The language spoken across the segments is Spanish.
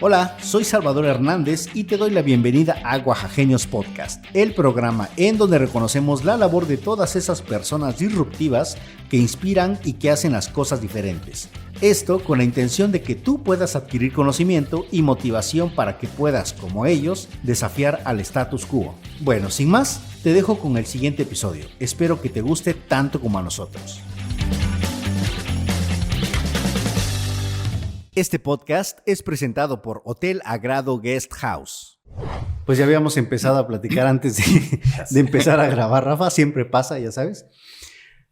Hola, soy Salvador Hernández y te doy la bienvenida a Oaxaqueños Podcast, el programa en donde reconocemos la labor de todas esas personas disruptivas que inspiran y que hacen las cosas diferentes. Esto con la intención de que tú puedas adquirir conocimiento y motivación para que puedas, como ellos, desafiar al status quo. Bueno, sin más, te dejo con el siguiente episodio. Espero que te guste tanto como a nosotros. Este podcast es presentado por Hotel Agrado Guest House. Pues ya habíamos empezado a platicar antes de empezar a grabar, Rafa. Siempre pasa, ya sabes.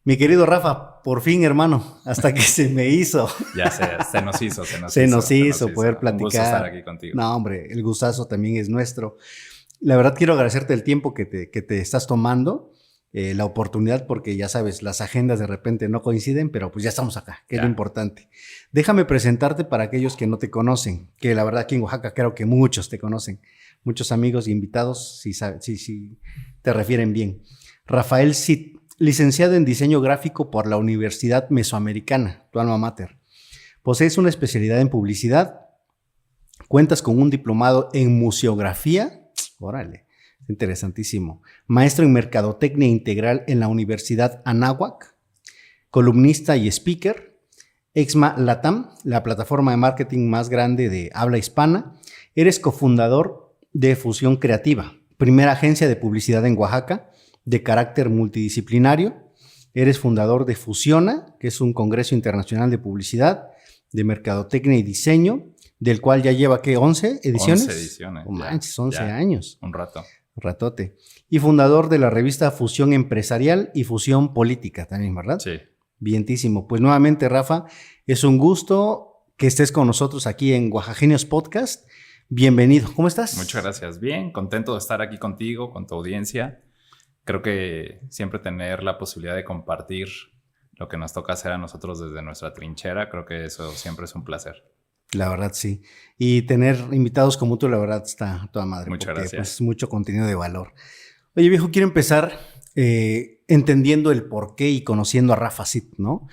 Mi querido Rafa, por fin, hermano, hasta que se me hizo. Ya se nos hizo poder platicar. Un gusto estar aquí contigo. No, hombre, el gustazo también es nuestro. La verdad quiero agradecerte el tiempo que te estás tomando, la oportunidad, porque ya sabes, las agendas de repente no coinciden, pero pues ya estamos acá, que es lo importante. Déjame presentarte para aquellos que no te conocen, que la verdad aquí en Oaxaca creo que muchos te conocen, muchos amigos e invitados, si te refieren bien. Rafael Cid, licenciado en diseño gráfico por la Universidad Mesoamericana, tu alma mater. Posees una especialidad en publicidad, cuentas con un diplomado en museografía, órale, interesantísimo. Maestro en Mercadotecnia Integral en la Universidad Anáhuac, columnista y speaker, Exma Latam, la plataforma de marketing más grande de habla hispana. Eres cofundador de Fusión Creativa, primera agencia de publicidad en Oaxaca, de carácter multidisciplinario. Eres fundador de Fusiona, que es un congreso internacional de publicidad, de mercadotecnia y diseño, del cual ya lleva, ¿qué? ¿11 ediciones? 11 ediciones. Oh, manches, 11 años. Un ratote. Y fundador de la revista Fusión Empresarial y Fusión Política también, ¿verdad? Sí. Vientísimo. Pues nuevamente, Rafa, es un gusto que estés con nosotros aquí en Oaxaqueños Podcast. Bienvenido. ¿Cómo estás? Muchas gracias. Bien, contento de estar aquí contigo, con tu audiencia. Creo que siempre tener la posibilidad de compartir lo que nos toca hacer a nosotros desde nuestra trinchera, creo que eso siempre es un placer. La verdad, sí. Y tener invitados como tú, la verdad, está toda madre. Muchas gracias. Pues, mucho contenido de valor. Oye, viejo, quiero empezar entendiendo el porqué y conociendo a Rafa Cid, ¿no?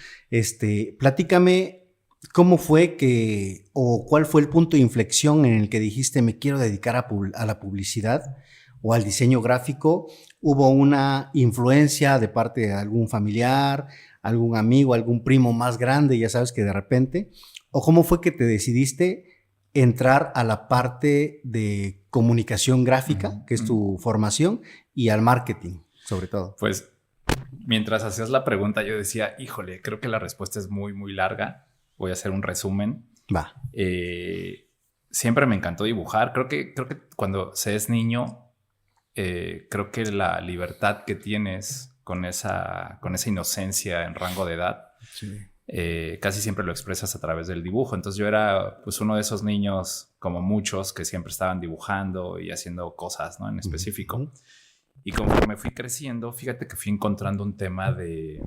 Platícame cómo fue o cuál fue el punto de inflexión en el que dijiste me quiero dedicar a la publicidad o al diseño gráfico. ¿Hubo una influencia de parte de algún familiar, algún amigo, algún primo más grande, ya sabes que de repente? ¿O cómo fue que te decidiste entrar a la parte de comunicación gráfica, que es tu formación, y al marketing, sobre todo? Pues, mientras hacías la pregunta, yo decía, híjole, creo que la respuesta es muy, muy larga. Voy a hacer un resumen. Va. Siempre me encantó dibujar. Creo que cuando se es niño, creo que la libertad que tienes con esa inocencia en rango de edad, sí. Casi siempre lo expresas a través del dibujo. Entonces yo era pues uno de esos niños, como muchos, que siempre estaban dibujando y haciendo cosas, ¿no? En específico. Uh-huh. Y conforme fui creciendo, fíjate que fui encontrando un tema de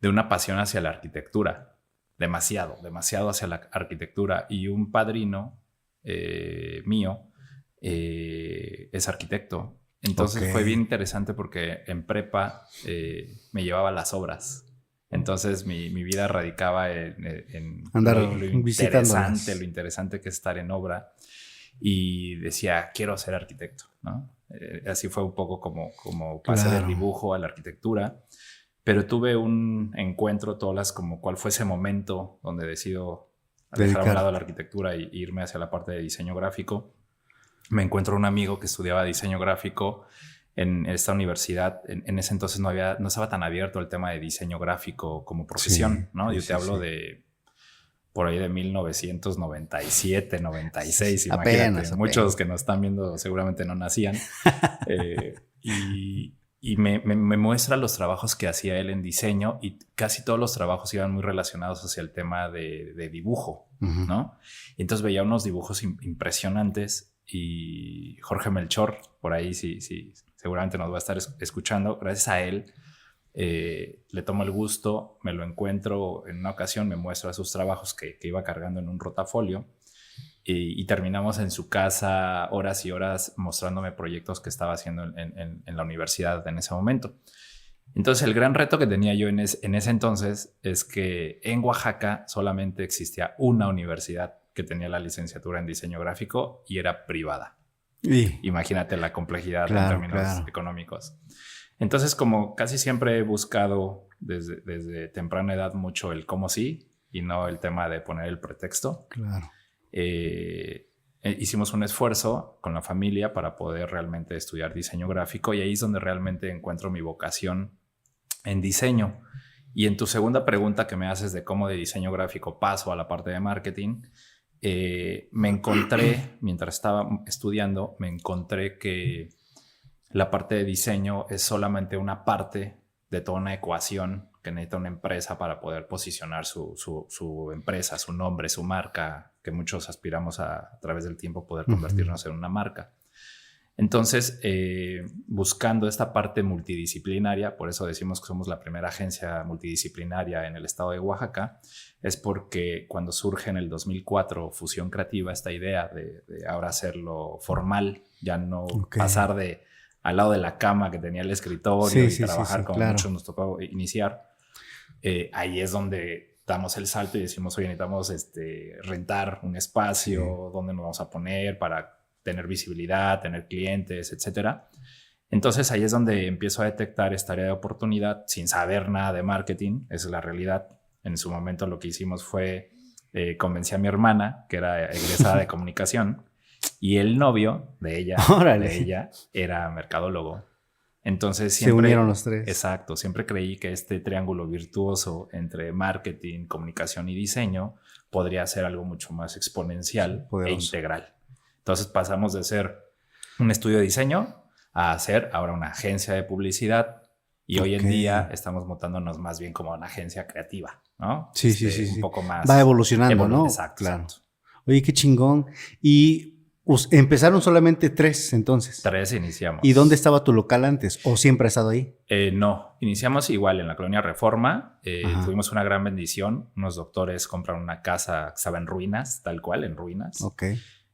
una pasión hacia la arquitectura. Demasiado hacia la arquitectura. Y un padrino mío es arquitecto. Entonces fue bien interesante porque en prepa me llevaba las obras. Entonces mi vida radicaba en andar lo interesante que es estar en obra. Y decía, quiero ser arquitecto, ¿no? Así fue un poco como pasé del dibujo a la arquitectura. Pero tuve un encuentro, como cuál fue ese momento donde decido dejar a un lado la arquitectura e irme hacia la parte de diseño gráfico. Me encuentro un amigo que estudiaba diseño gráfico en esta universidad. En ese entonces no estaba tan abierto el tema de diseño gráfico como profesión, sí, ¿no? Yo te hablo de por ahí de 1997, 96, imagínate. Apenas. Muchos que nos están viendo seguramente no nacían. Y me muestra los trabajos que hacía él en diseño y casi todos los trabajos iban muy relacionados hacia el tema de dibujo, uh-huh. ¿no? Y entonces veía unos dibujos impresionantes y Jorge Melchor, por ahí sí, seguramente nos va a estar escuchando. Gracias a él le tomo el gusto, me lo encuentro en una ocasión, me muestra sus trabajos que iba cargando en un rotafolio y terminamos en su casa horas y horas mostrándome proyectos que estaba haciendo en la universidad en ese momento. Entonces el gran reto que tenía yo en ese entonces es que en Oaxaca solamente existía una universidad que tenía la licenciatura en diseño gráfico y era privada. Y Imagínate la complejidad en claro, términos económicos. Entonces, como casi siempre he buscado desde temprana edad mucho el cómo sí y no el tema de poner el pretexto. claro. Hicimos un esfuerzo con la familia para poder realmente estudiar diseño gráfico y ahí es donde realmente encuentro mi vocación en diseño. Y en tu segunda pregunta que me haces de cómo de diseño gráfico paso a la parte de marketing, me encontré, mientras estaba estudiando, me encontré que la parte de diseño es solamente una parte de toda una ecuación que necesita una empresa para poder posicionar su empresa, su nombre, su marca, que muchos aspiramos a través del tiempo poder convertirnos en una marca. Entonces, buscando esta parte multidisciplinaria, por eso decimos que somos la primera agencia multidisciplinaria en el estado de Oaxaca, es porque cuando surge en el 2004 Fusión Creativa, esta idea de ahora hacerlo formal, ya no pasar de al lado de la cama que tenía el escritorio y trabajar como muchos nos tocó iniciar, ahí es donde damos el salto y decimos, oye, necesitamos rentar un espacio, dónde nos vamos a poner para tener visibilidad, tener clientes, etcétera. Entonces ahí es donde empiezo a detectar esta área de oportunidad sin saber nada de marketing, esa es la realidad. En su momento lo que hicimos fue convencí a mi hermana, que era egresada de comunicación, y el novio de ella era mercadólogo. Entonces siempre... Se unieron los tres. Exacto. Siempre creí que este triángulo virtuoso entre marketing, comunicación y diseño podría ser algo mucho más exponencial e integral. Entonces pasamos de ser un estudio de diseño a ser ahora una agencia de publicidad y hoy en día estamos montándonos más bien como una agencia creativa, ¿no? Sí. Un poco más... Va evolucionando, ¿no? Exacto. Claro. Oye, qué chingón. Y empezaron solamente 3 entonces. 3 iniciamos. ¿Y dónde estaba tu local antes? ¿O siempre has estado ahí? No, iniciamos igual en la colonia Reforma. Tuvimos una gran bendición. Unos doctores compran una casa que estaba en ruinas, tal cual, en ruinas. Ok.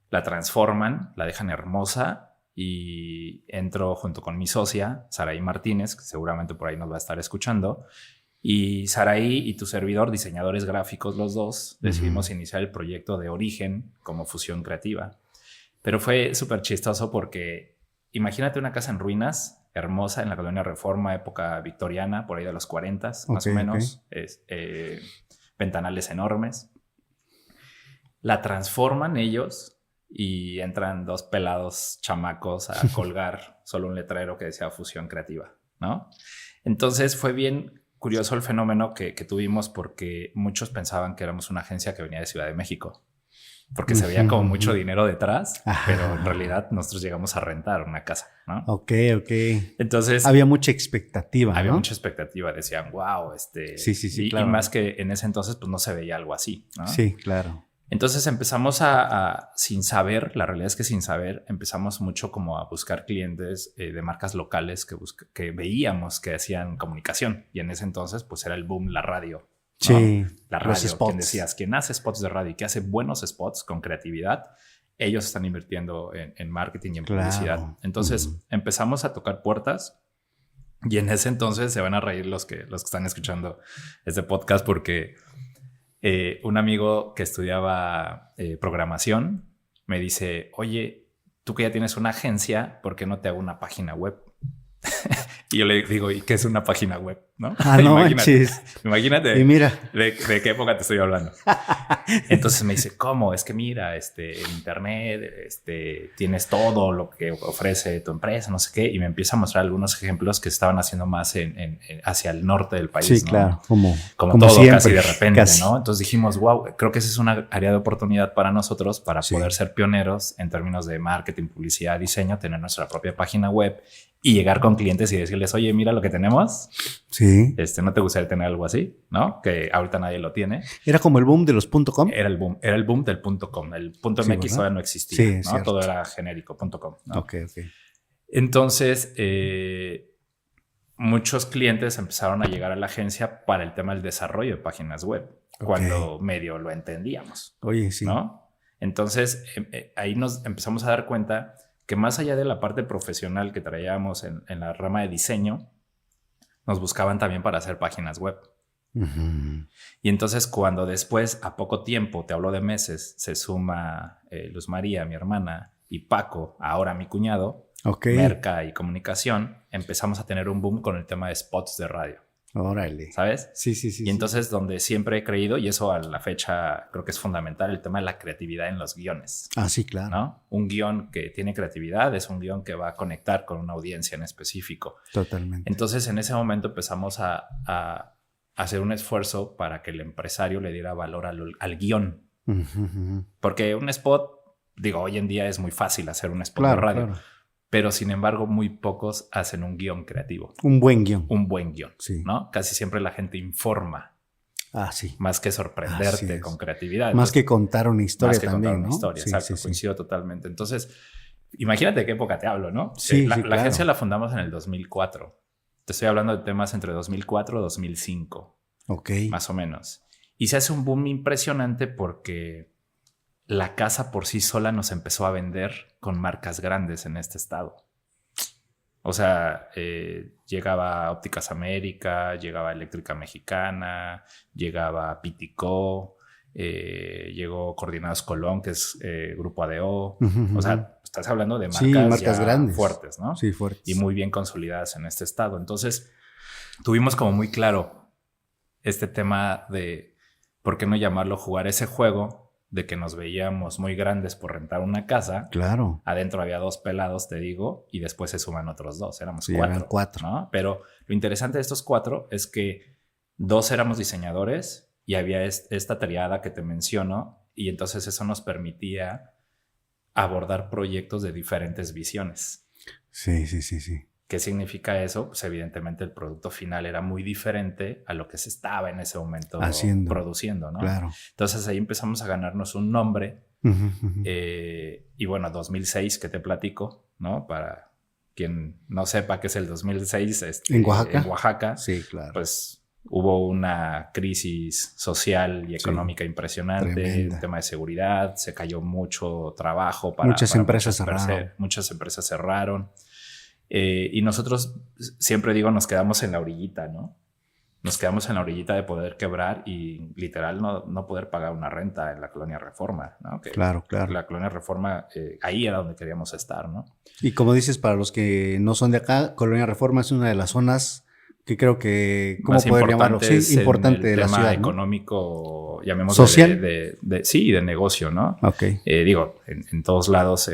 La transforman, la dejan hermosa y entro junto con mi socia, Saraí Martínez, que seguramente por ahí nos va a estar escuchando. Y Saraí y tu servidor, diseñadores gráficos los dos, decidimos iniciar el proyecto de origen como Fusión Creativa. Pero fue súper chistoso porque imagínate una casa en ruinas, hermosa, en la colonia Reforma, época victoriana, por ahí de los 40, más o menos. Ventanales enormes. La transforman ellos y entran 2 pelados chamacos a colgar solo un letrero que decía Fusión Creativa, ¿no? Entonces fue bien curioso el fenómeno que tuvimos porque muchos pensaban que éramos una agencia que venía de Ciudad de México. Porque se veía como mucho dinero detrás, pero en realidad nosotros llegamos a rentar una casa, ¿no? Ok. Entonces... Había mucha expectativa, Había ¿no? mucha expectativa. Decían, wow, Sí, claro. Y más que en ese entonces, pues no se veía algo así, ¿no? Sí, claro. Entonces empezamos sin saber, la realidad es que sin saber, empezamos mucho como a buscar clientes de marcas locales que veíamos que hacían comunicación. Y en ese entonces, pues era el boom, la radio. ¿No? Sí, la radio, quien hace spots de radio y que hace buenos spots con creatividad, ellos están invirtiendo en marketing y en publicidad. Entonces empezamos a tocar puertas y en ese entonces se van a reír los que están escuchando este podcast porque un amigo que estudiaba programación me dice, oye, tú que ya tienes una agencia, ¿por qué no te hago una página web? Y yo le digo, ¿y qué es una página web? ¿No? No manches. Imagínate. Y mira. ¿De qué época te estoy hablando? Entonces me dice, ¿cómo? Es que mira, en internet, tienes todo lo que ofrece tu empresa, no sé qué. Y me empieza a mostrar algunos ejemplos que estaban haciendo más hacia el norte del país. Sí, ¿no? Claro. Como todo siempre, casi de repente, casi. ¿no? Entonces dijimos, wow, creo que esa es una área de oportunidad para nosotros para poder ser pioneros en términos de marketing, publicidad, diseño, tener nuestra propia página web y llegar con clientes y decirles, oye, mira lo que tenemos. Sí. ¿No te gustaría tener algo así? ¿No? Que ahorita nadie lo tiene. Era como el boom de los .com. Era el boom del .com. El .mx ¿verdad? todavía no existía, Sí, ¿no? cierto. Todo era genérico, .com, ¿no? Ok. Entonces, muchos clientes empezaron a llegar a la agencia para el tema del desarrollo de páginas web, cuando medio lo entendíamos. Oye, sí. ¿No? Entonces, ahí nos empezamos a dar cuenta que más allá de la parte profesional que traíamos en la rama de diseño, nos buscaban también para hacer páginas web. Ujú. Y entonces cuando después, a poco tiempo, te hablo de meses, se suma Luz María, mi hermana, y Paco, ahora mi cuñado, Ok. merca y comunicación, empezamos a tener un boom con el tema de spots de radio, Órale. ¿sabes? Sí, sí, sí. Y entonces donde siempre he creído, y eso a la fecha creo que es fundamental, el tema de la creatividad en los guiones, Sí, claro. ¿no? Un guión que tiene creatividad es un guión que va a conectar con una audiencia en específico. Totalmente. Entonces en ese momento empezamos a hacer un esfuerzo para que el empresario le diera valor al guión. Ujú. Porque un spot, digo, hoy en día es muy fácil hacer un spot de Claro, radio, claro. pero sin embargo muy pocos hacen un guión creativo, Un buen guión. un buen guión, Sí. ¿no? Casi siempre la gente informa Sí. más que Así sorprenderte es. con creatividad. Más Entonces, que contar una historia más que también, contar una ¿no? historia, Sí, exacto, sí, sí. coincido totalmente. Entonces, imagínate de qué época te hablo, ¿no? Sí, la sí, claro. agencia la fundamos en el 2004. Te estoy hablando de temas entre 2004 y 2005. Ok. Más o menos. Y se hace un boom impresionante porque la casa por sí sola nos empezó a vender con marcas grandes en este estado. O sea, llegaba Ópticas América, llegaba Eléctrica Mexicana, llegaba Pitico, llegó Coordinados Colón, que es Grupo ADO. Ujú, O sea, ujú. estás hablando de marcas, Sí, marcas ya grandes. fuertes, ¿no? Sí, fuertes. Y muy bien consolidadas en este estado. Entonces, tuvimos como muy claro este tema de por qué no llamarlo jugar ese juego de que nos veíamos muy grandes por rentar una casa. Claro. Adentro había 2 pelados, te digo, y después se suman otros 2. Éramos Sí, 4. eran 4. ¿No? Pero lo interesante de estos 4 es que 2 éramos diseñadores y había esta triada que te menciono, y entonces eso nos permitía abordar proyectos de diferentes visiones. Sí, sí, sí, sí. ¿Qué significa eso? Pues evidentemente el producto final era muy diferente a lo que se estaba en ese momento produciendo, ¿no? Claro. Entonces ahí empezamos a ganarnos un nombre. Uh-huh, uh-huh. Y bueno, 2006, que te platico, ¿no? Para quien no sepa qué es el 2006. ¿En Oaxaca? En Oaxaca. Sí, claro. Pues hubo una crisis social y económica impresionante. Tremenda. El tema de seguridad, se cayó mucho trabajo. Muchas empresas cerraron. Muchas empresas cerraron. Y nosotros, siempre digo, nos quedamos en la orillita, ¿no? Nos quedamos en la orillita de poder quebrar y literal no poder pagar una renta en la Colonia Reforma, ¿no? Que claro, claro. La Colonia Reforma, ahí era donde queríamos estar, ¿no? Y como dices, para los que no son de acá, Colonia Reforma es una de las zonas que creo que, ¿cómo poder llamarlo? Sí, importante de la ciudad, tema ¿no? económico, llamémoslo social, sí, de negocio, ¿no? Ok. Digo, en todos lados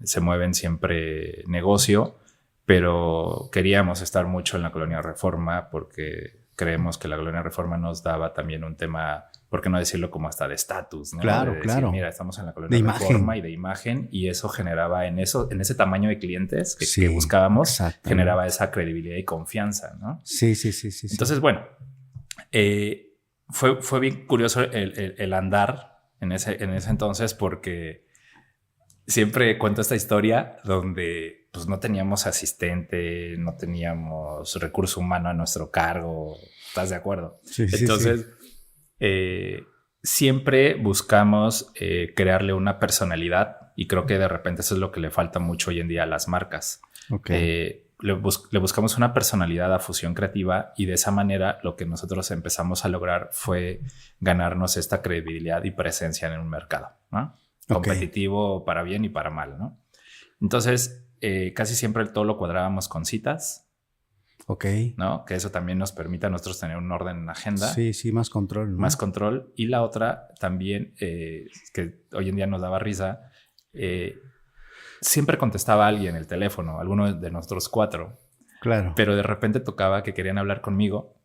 se mueven siempre negocio, pero queríamos estar mucho en la Colonia Reforma porque creemos que la Colonia Reforma nos daba también un tema, ¿por qué no decirlo como hasta de estatus, ¿no? Claro, de decir, claro. Mira, estamos en la Colonia Reforma y de imagen, y eso generaba en ese tamaño de clientes que buscábamos, generaba esa credibilidad y confianza, ¿no? Sí. Entonces, bueno, fue bien curioso el andar en ese entonces, porque siempre cuento esta historia donde pues no teníamos asistente, no teníamos recurso humano a nuestro cargo. ¿Estás de acuerdo? Sí, entonces, siempre buscamos crearle una personalidad, y creo que de repente eso es lo que le falta mucho hoy en día a las marcas. Okay. Le buscamos una personalidad a Fusión Creativa, y de esa manera lo que nosotros empezamos a lograr fue ganarnos esta credibilidad y presencia en un mercado, ¿no? Competitivo para bien y para mal, ¿no? Entonces, casi siempre todo lo cuadrábamos con citas. Ok. ¿No? Que eso también nos permite a nosotros tener un orden en la agenda. Sí, más control, ¿no? Más control. Y la otra también, que hoy en día nos daba risa, siempre contestaba alguien el teléfono, alguno de nosotros 4. Claro. Pero de repente tocaba que querían hablar conmigo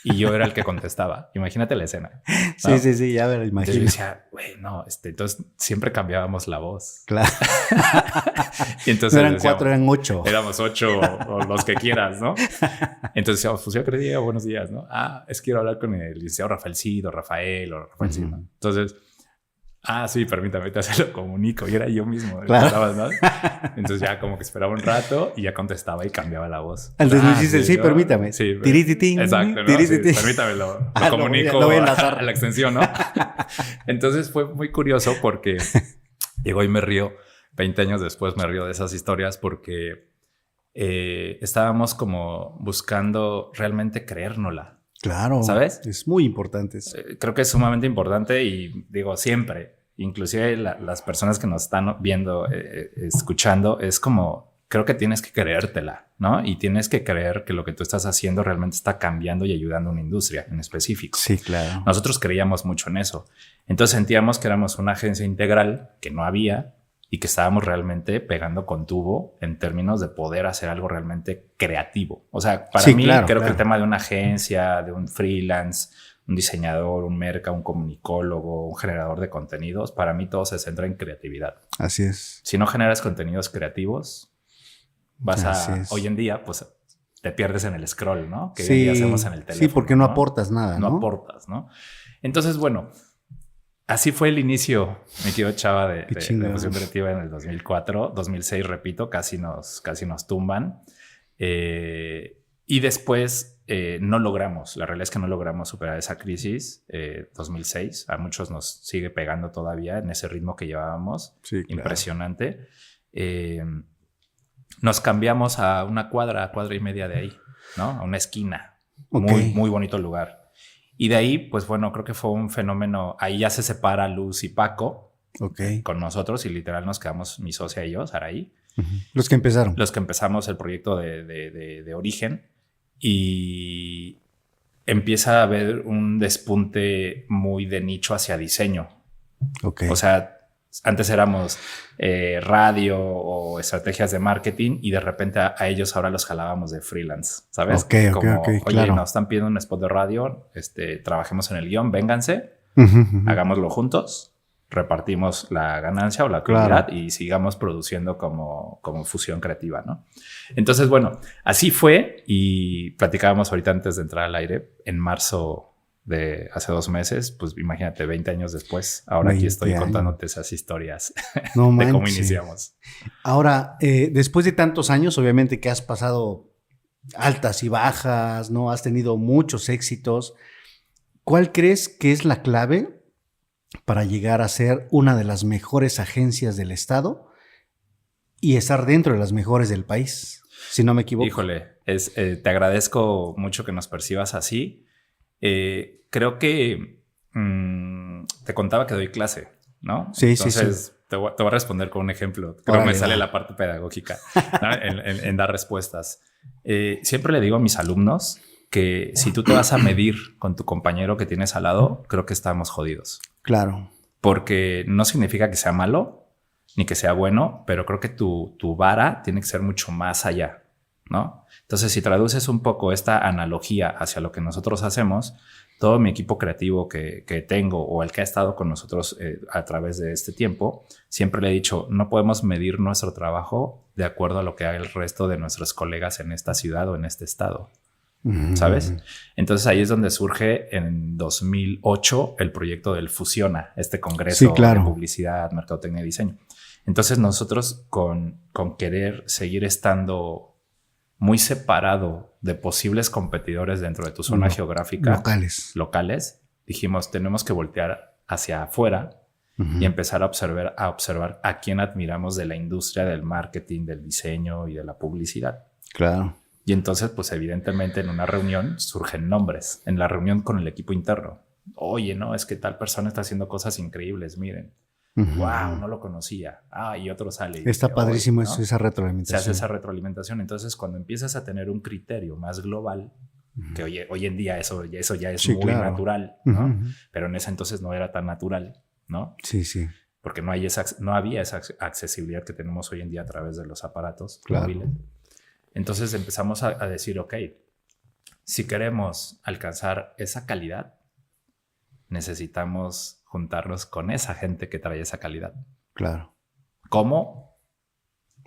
y yo era el que contestaba. Imagínate la escena, ¿no? Sí, ya me lo imagino. Entonces yo decía, güey, no, entonces siempre cambiábamos la voz. Claro. Y entonces no eran decíamos, 4, eran 8. Éramos 8 o los que quieras, ¿no? Entonces decíamos, Fusión Creativa, buenos días, ¿no? Es que quiero hablar con el licenciado Rafael Cid o Rafael Cid, ¿no? Entonces, sí, permítame, te se lo comunico. Y era yo mismo. Claro. ¿No? Entonces ya como que esperaba un rato y ya contestaba y cambiaba la voz. Entonces me dijiste, sí, permítame. Sí, Tirititín. exacto, ¿no? Sí, permítame, lo comunico lo voy a enlazar a la extensión, ¿no? Entonces fue muy curioso porque llegó y me río. 20 años después me río de esas historias porque estábamos como buscando realmente creérnosla. Claro. ¿Sabes? Es muy importante eso. Creo que es sumamente importante y digo siempre, inclusive las personas que nos están viendo, escuchando, es como, creo que tienes que creértela, ¿no? Y tienes que creer que lo que tú estás haciendo realmente está cambiando y ayudando a una industria en específico. Sí, claro. Nosotros creíamos mucho en eso. Entonces sentíamos que éramos una agencia integral que no había y que estábamos realmente pegando con tubo en términos de poder hacer algo realmente creativo. O sea, para mí creo que el tema de una agencia, de un freelance, un diseñador, un merca, un comunicólogo, un generador de contenidos, para mí todo se centra en creatividad. Así es. Si no generas contenidos creativos, hoy en día, pues te pierdes en el scroll, ¿no? Que hoy en día hacemos en el teléfono. Sí, porque no aportas nada, ¿no? No aportas, ¿no? Entonces, bueno, así fue el inicio, mi tío Chava, de Fusión Creativa en el 2004, 2006, repito, casi nos tumban. Y después no logramos, la realidad es que no logramos superar esa crisis, 2006, a muchos nos sigue pegando todavía en ese ritmo que llevábamos, sí, claro. Impresionante. Nos cambiamos a una cuadra y media de ahí, ¿no? A una esquina, muy, muy bonito lugar. Y de ahí, pues bueno, creo que fue un fenómeno. Ahí ya se separa Luz y Paco con nosotros y literal nos quedamos mi socia y yo, Saraí. Los que empezaron. Los que empezamos el proyecto de origen y empieza a haber un despunte muy de nicho hacia diseño. O sea, antes éramos radio o estrategias de marketing y de repente a ellos ahora los jalábamos de freelance, ¿sabes? Como, oye, claro. Nos están pidiendo un spot de radio, trabajemos en el guión, vénganse, hagámoslo juntos, repartimos la ganancia o la utilidad y sigamos produciendo como fusión creativa, ¿no? Entonces, bueno, así fue y platicábamos ahorita antes de entrar al aire, en marzo de hace 2 meses, pues imagínate, 20 años después. Ahora aquí estoy contándote esas historias de cómo iniciamos. Ahora, después de tantos años, obviamente que has pasado altas y bajas, ¿no? Has tenido muchos éxitos. ¿Cuál crees que es la clave para llegar a ser una de las mejores agencias del estado y estar dentro de las mejores del país? Si no me equivoco. Híjole, te agradezco mucho que nos percibas así. Creo que te contaba que doy clase, ¿no? Sí, entonces, sí. Te voy a responder con un ejemplo. Creo que me sale la parte pedagógica, ¿no? en dar respuestas. Siempre le digo a mis alumnos que si tú te vas a medir con tu compañero que tienes al lado, creo que estamos jodidos. Claro. Porque no significa que sea malo ni que sea bueno, pero creo que tu vara tiene que ser mucho más allá, ¿no? Entonces, si traduces un poco esta analogía hacia lo que nosotros hacemos, todo mi equipo creativo que tengo o el que ha estado con nosotros a través de este tiempo, siempre le he dicho, no podemos medir nuestro trabajo de acuerdo a lo que haga el resto de nuestros colegas en esta ciudad o en este estado, ¿sabes? Entonces, ahí es donde surge en 2008 el proyecto del Fusiona, este congreso de publicidad, mercadotecnia y diseño. Entonces, nosotros con querer seguir estando muy separado de posibles competidores dentro de tu zona geográfica locales, dijimos, tenemos que voltear hacia afuera y empezar a observar a quién admiramos de la industria del marketing, del diseño y de la publicidad. Claro. Y entonces, pues evidentemente en una reunión surgen nombres, en la reunión con el equipo interno. Oye, no, es que tal persona está haciendo cosas increíbles, miren. Wow, no lo conocía. Y otro sale. Está padrísimo, ¿no? Esa retroalimentación. Se hace esa retroalimentación. Entonces, cuando empiezas a tener un criterio más global, que hoy en día eso ya es muy natural, ¿no? Pero en ese entonces no era tan natural, ¿no? Sí, sí. Porque no había esa accesibilidad que tenemos hoy en día a través de los aparatos móviles. Entonces empezamos a decir, ok, si queremos alcanzar esa calidad, necesitamos juntarnos con esa gente que trae esa calidad. Claro. ¿Cómo?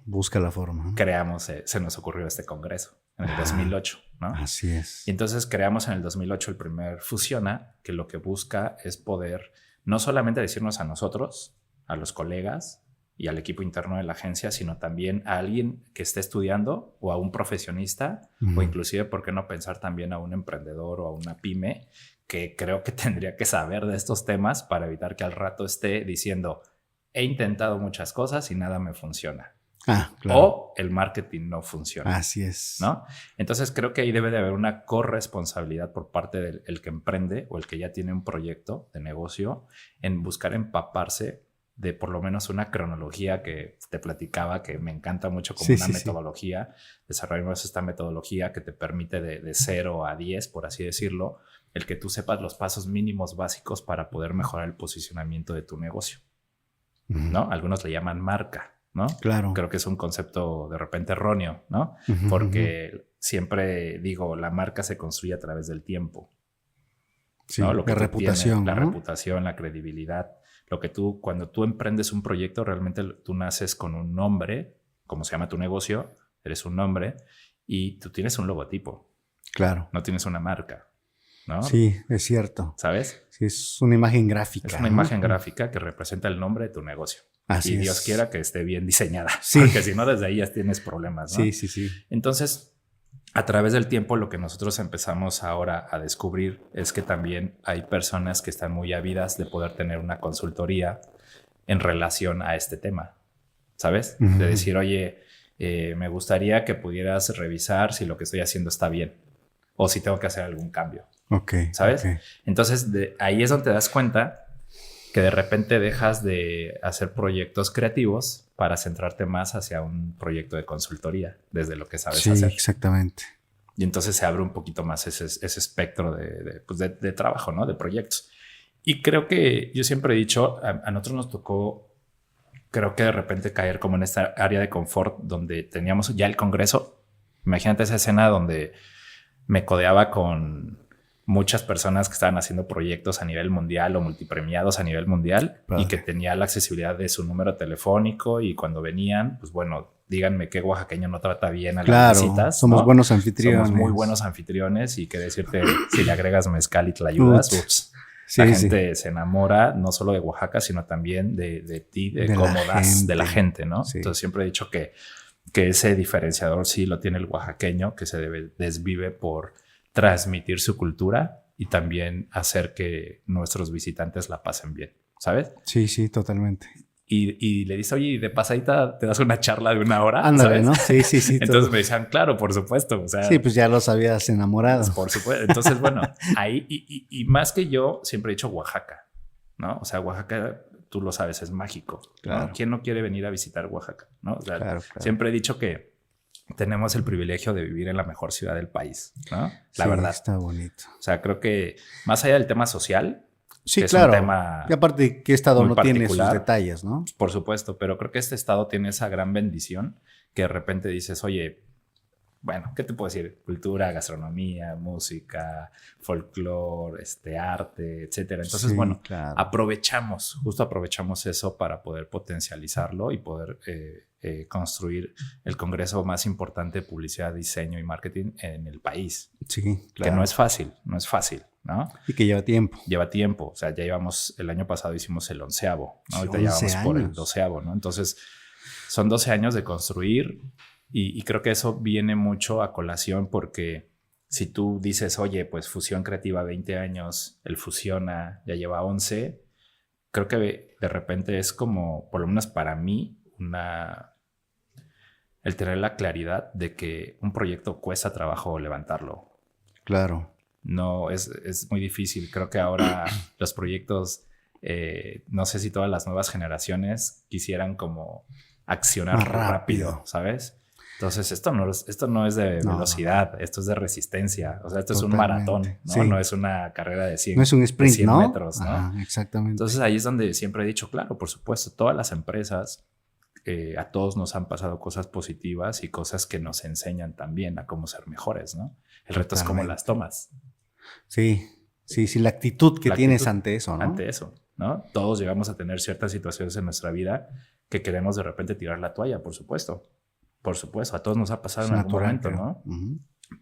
Busca la forma. Creamos, se nos ocurrió este congreso en el 2008, ¿no? Así es. Y entonces creamos en el 2008 el primer Fusiona, que lo que busca es poder no solamente decirnos a nosotros, a los colegas y al equipo interno de la agencia, sino también a alguien que esté estudiando o a un profesionista o inclusive, ¿por qué no pensar también a un emprendedor o a una pyme que creo que tendría que saber de estos temas para evitar que al rato esté diciendo, he intentado muchas cosas y nada me funciona. Claro. O el marketing no funciona. Así es. ¿No? Entonces creo que ahí debe de haber una corresponsabilidad por parte del que emprende o el que ya tiene un proyecto de negocio en buscar empaparse de por lo menos una cronología que te platicaba, que me encanta mucho como una metodología. Desarrollamos esta metodología que te permite de 0 a 10, por así decirlo, el que tú sepas los pasos mínimos básicos para poder mejorar el posicionamiento de tu negocio. ¿No? Algunos le llaman marca, ¿no? Claro. Creo que es un concepto de repente erróneo, ¿no? Porque siempre digo, la marca se construye a través del tiempo. Sí, ¿no? Lo que la reputación. Tienes, ¿no? La reputación, la credibilidad. Lo que cuando tú emprendes un proyecto, realmente tú naces con un nombre, como se llama tu negocio, eres un nombre y tú tienes un logotipo. Claro. No tienes una marca, ¿no? Sí, es cierto. ¿Sabes? Sí, es una imagen gráfica. Es una imagen gráfica que representa el nombre de tu negocio. Así y es. Dios quiera que esté bien diseñada. Sí. Porque si no, desde ahí ya tienes problemas, ¿no? Sí. Entonces, a través del tiempo, lo que nosotros empezamos ahora a descubrir es que también hay personas que están muy ávidas de poder tener una consultoría en relación a este tema, ¿sabes? De decir, oye, me gustaría que pudieras revisar si lo que estoy haciendo está bien o si tengo que hacer algún cambio. ¿Sabes? Entonces, ahí es donde te das cuenta que de repente dejas de hacer proyectos creativos para centrarte más hacia un proyecto de consultoría, desde lo que sabes hacer. Sí, exactamente. Y entonces se abre un poquito más ese espectro de trabajo, ¿no? De proyectos. Y creo que yo siempre he dicho, a nosotros nos tocó, creo que de repente caer como en esta área de confort donde teníamos ya el congreso. Imagínate esa escena donde me codeaba con muchas personas que estaban haciendo proyectos a nivel mundial o multipremiados a nivel mundial y que tenía la accesibilidad de su número telefónico y cuando venían, pues bueno, díganme qué oaxaqueño no trata bien a las visitas. Somos ¿no? buenos anfitriones. Somos muy buenos anfitriones y que decirte, si le agregas mezcal y te la ayudas, ups. Sí, la gente se enamora no solo de Oaxaca, sino también de ti, de cómo das, de la gente, ¿no? Sí. Entonces siempre he dicho que ese diferenciador sí lo tiene el oaxaqueño, que se desvive por transmitir su cultura y también hacer que nuestros visitantes la pasen bien, ¿sabes? Sí, totalmente. Y le dices, oye, de pasadita te das una charla de 1 hora. Ándale, ¿sabes? ¿no? Sí. Entonces me decían, claro, por supuesto. O sea, sí, pues ya los habías enamorado. Pues por supuesto. Entonces, bueno, ahí, y más que yo, siempre he dicho Oaxaca, ¿no? O sea, Oaxaca, tú lo sabes, es mágico. Claro. ¿No? ¿Quién no quiere venir a visitar Oaxaca? ¿No? O sea, claro. Siempre he dicho que tenemos el privilegio de vivir en la mejor ciudad del país, ¿no? La verdad. Está bonito. O sea, creo que más allá del tema social, sí, que claro. Es un tema y aparte, ¿qué estado no particular, tiene sus detalles, no? Por supuesto, pero creo que este estado tiene esa gran bendición que de repente dices, oye, bueno, ¿qué te puedo decir? Cultura, gastronomía, música, folclore, arte, etcétera. Entonces, bueno, claro. aprovechamos eso para poder potencializarlo y poder construir el congreso más importante de publicidad, diseño y marketing en el país. Sí, claro. Que no es fácil, ¿no? Y que lleva tiempo. Lleva tiempo. O sea, ya llevamos, el año pasado hicimos el 11º, ¿no? Ahorita ya vamos por el 12º, ¿no? Entonces, son 12 años de construir. Y creo que eso viene mucho a colación porque si tú dices, oye, pues Fusión Creativa 20 años, el Fusiona ya lleva 11, creo que de repente es como, por lo menos para mí, el tener la claridad de que un proyecto cuesta trabajo levantarlo. Claro. No, es muy difícil. Creo que ahora los proyectos, no sé si todas las nuevas generaciones quisieran como accionar más rápido, ¿sabes? Entonces, esto no es de velocidad, esto es de resistencia. O sea, esto es un maratón, ¿no? Sí. No es una carrera de 100, no es un sprint, 100 ¿no? metros, ¿no? Ajá, exactamente. Entonces, ahí es donde siempre he dicho, claro, por supuesto, todas las empresas, a todos nos han pasado cosas positivas y cosas que nos enseñan también a cómo ser mejores, ¿no? El reto es cómo las tomas. Sí, la actitud que tienes ante eso, ¿no? Ante eso, ¿no? Todos llegamos a tener ciertas situaciones en nuestra vida que queremos de repente tirar la toalla, por supuesto. Por supuesto, a todos nos ha pasado en algún momento, ¿no?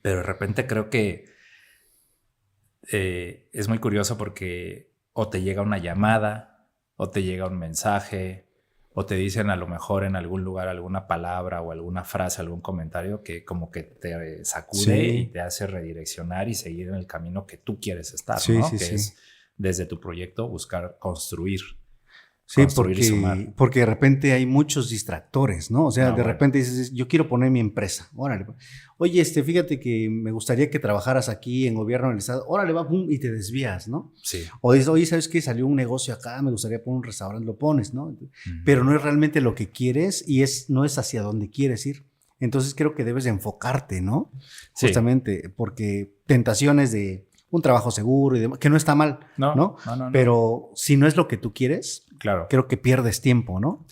Pero de repente creo que es muy curioso porque o te llega una llamada, o te llega un mensaje, o te dicen a lo mejor en algún lugar alguna palabra o alguna frase, algún comentario que como que te sacude y te hace redireccionar y seguir en el camino que tú quieres estar, ¿no? Que es desde tu proyecto buscar construir. Sí, construir y sumar. porque de repente hay muchos distractores, ¿no? O sea, No, de bueno. repente dices, yo quiero poner mi empresa, órale. Oye, fíjate que me gustaría que trabajaras aquí en gobierno del estado, órale, va, pum, y te desvías, ¿no? Sí. O dices, oye, ¿sabes qué? Salió un negocio acá, me gustaría poner un restaurante, lo pones, ¿no? Pero no es realmente lo que quieres y no es hacia donde quieres ir. Entonces creo que debes de enfocarte, ¿no? Sí. Justamente, porque tentaciones de un trabajo seguro y demás, que no está mal, ¿no? Pero si no es lo que tú quieres, claro, creo que pierdes tiempo, ¿no?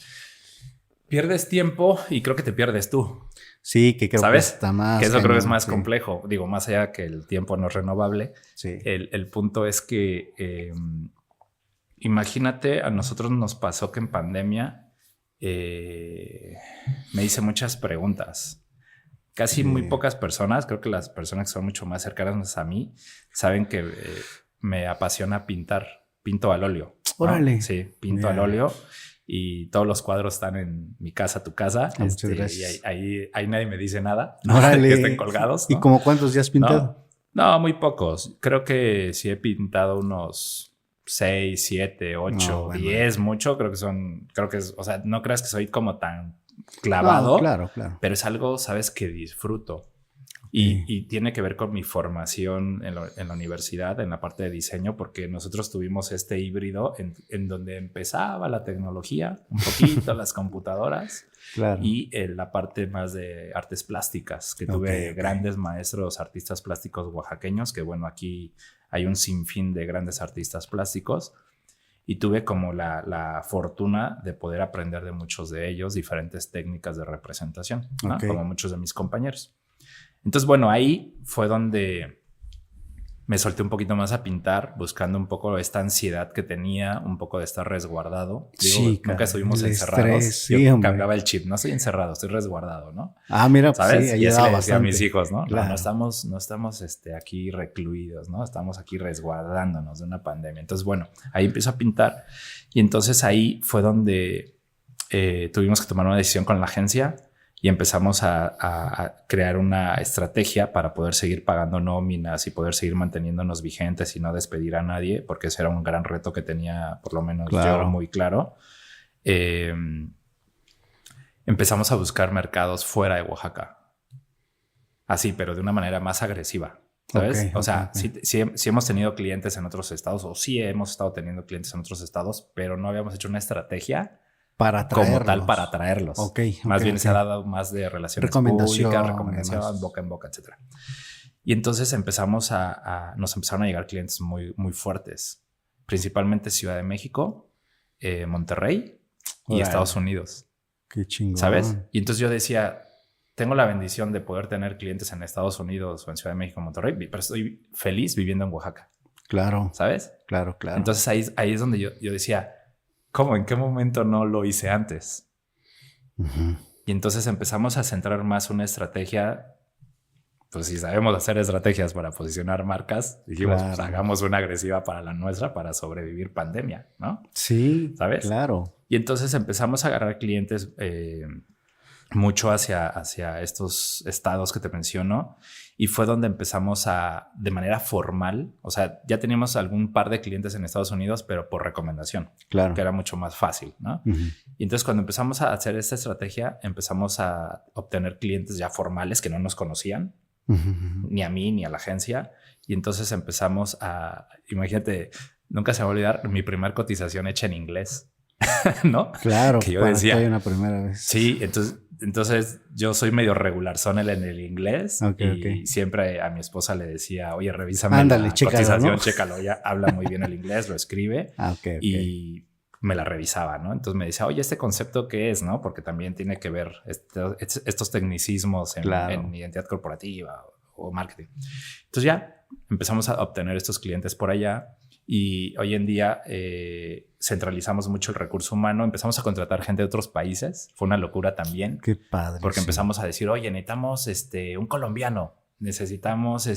Pierdes tiempo y creo que te pierdes tú. Sí, que creo ¿sabes? que está más. Que eso creo que es más complejo. Digo, más allá que el tiempo no es renovable. Sí. El punto es que imagínate, a nosotros nos pasó que en pandemia me hice muchas preguntas. Casi muy pocas personas, creo que las personas que son mucho más cercanas a mí, saben que me apasiona pintar. Pinto al óleo, ¿no? Órale. Sí, pinto al óleo. Y todos los cuadros están en mi casa, tu casa. Muchas gracias. Y ahí nadie me dice nada. Órale. Que estén colgados, ¿no? ¿Y como cuántos ya has pintado? No, muy pocos. Creo que sí he pintado unos 6, 7, 8, 10, mucho. Creo que es, o sea, no creas que soy como tan clavado. No, claro. Pero es algo, sabes, que disfruto. Y tiene que ver con mi formación en la universidad, en la parte de diseño, porque nosotros tuvimos este híbrido en donde empezaba la tecnología, un poquito las computadoras, claro. Y la parte más de artes plásticas, que tuve grandes maestros, artistas plásticos oaxaqueños, que bueno, aquí hay un sinfín de grandes artistas plásticos. Y tuve como la fortuna de poder aprender de muchos de ellos diferentes técnicas de representación, ¿no? Como muchos de mis compañeros. Entonces, bueno, ahí fue donde me solté un poquito más a pintar, buscando un poco esta ansiedad que tenía, un poco de estar resguardado. Digo, sí, nunca estuvimos encerrados. Estrés, yo cambiaba el chip, no estoy encerrado, estoy resguardado, ¿no? Ah, mira, ¿sabes? Sí, y así le decía bastante. a mis hijos, ¿no? Claro. No estamos aquí recluidos, ¿no? Estamos aquí resguardándonos de una pandemia. Entonces, bueno, ahí empiezo a pintar. Y entonces ahí fue donde tuvimos que tomar una decisión con la agencia. Y empezamos a crear una estrategia para poder seguir pagando nóminas y poder seguir manteniéndonos vigentes y no despedir a nadie, porque ese era un gran reto que tenía, por lo menos yo, muy claro. Empezamos a buscar mercados fuera de Oaxaca. Así, pero de una manera más agresiva, ¿sabes? O sea, sí hemos tenido clientes en otros estados, o sí hemos estado teniendo clientes en otros estados, pero no habíamos hecho una estrategia para traerlos. Como tal para atraerlos. Más bien se ha dado más de relaciones públicas, recomendación, boca en boca, etc. Y entonces nos empezaron a llegar clientes muy, muy fuertes, principalmente Ciudad de México, Monterrey y Estados Unidos. Qué chingón. ¿Sabes? Y entonces yo decía, tengo la bendición de poder tener clientes en Estados Unidos o en Ciudad de México, Monterrey, pero estoy feliz viviendo en Oaxaca. Claro. ¿Sabes? Claro. Entonces ahí es donde yo decía, ¿cómo? ¿En qué momento no lo hice antes? Y entonces empezamos a centrar más una estrategia. Pues si sabemos hacer estrategias para posicionar marcas, dijimos, pues hagamos una agresiva para la nuestra para sobrevivir pandemia, ¿no? Sí, ¿sabes? Claro. Y entonces empezamos a agarrar clientes mucho hacia estos estados que te menciono. Y fue donde empezamos de manera formal, o sea, ya teníamos algún par de clientes en Estados Unidos, pero por recomendación, claro, que era mucho más fácil, ¿no? Y entonces cuando empezamos a hacer esta estrategia, empezamos a obtener clientes ya formales que no nos conocían, ni a mí, ni a la agencia. Y entonces empezamos imagínate, nunca se me va a olvidar mi primera cotización hecha en inglés, ¿no? Claro, que yo decía, una primera vez. Sí, entonces yo soy medio regular en el inglés y siempre a mi esposa le decía, oye, revísame la cotización, ¿no? Chécalo, ya habla muy bien el inglés, lo escribe y me la revisaba, ¿no? Entonces me decía, oye, ¿este concepto qué es? ¿No? Porque también tiene que ver estos tecnicismos en identidad corporativa o marketing. Entonces ya empezamos a obtener estos clientes por allá. Y hoy en día centralizamos mucho el recurso humano. Empezamos a contratar gente de otros países. Fue una locura también. Qué padre. Porque empezamos a decir, oye, necesitamos un colombiano, necesitamos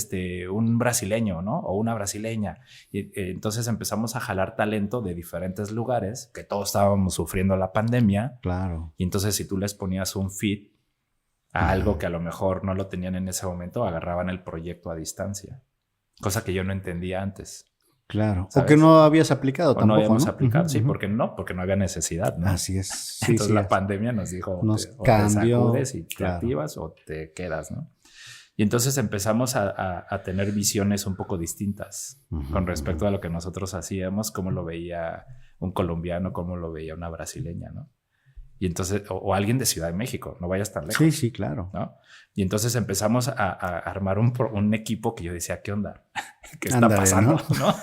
un brasileño, ¿no? O una brasileña. Y entonces empezamos a jalar talento de diferentes lugares, que todos estábamos sufriendo la pandemia. Claro. Y entonces si tú les ponías un fit a algo que a lo mejor no lo tenían en ese momento, agarraban el proyecto a distancia. Cosa que yo no entendía antes. Claro. ¿Sabes? O que no habías aplicado tampoco, no habíamos ¿no? aplicado, sí, porque no había necesidad, ¿no? Así es. Sí, Entonces sí, la pandemia nos dijo, o te cambió, sacudes y te activas o te quedas, ¿no? Y entonces empezamos a tener visiones un poco distintas con respecto a lo que nosotros hacíamos, cómo lo veía un colombiano, cómo lo veía una brasileña, ¿no? Y entonces, o alguien de Ciudad de México, no vayas tan lejos. Sí, sí, claro. ¿No? Y entonces empezamos a armar un equipo que yo decía, ¿qué onda? ¿Qué está pasando? ¿No?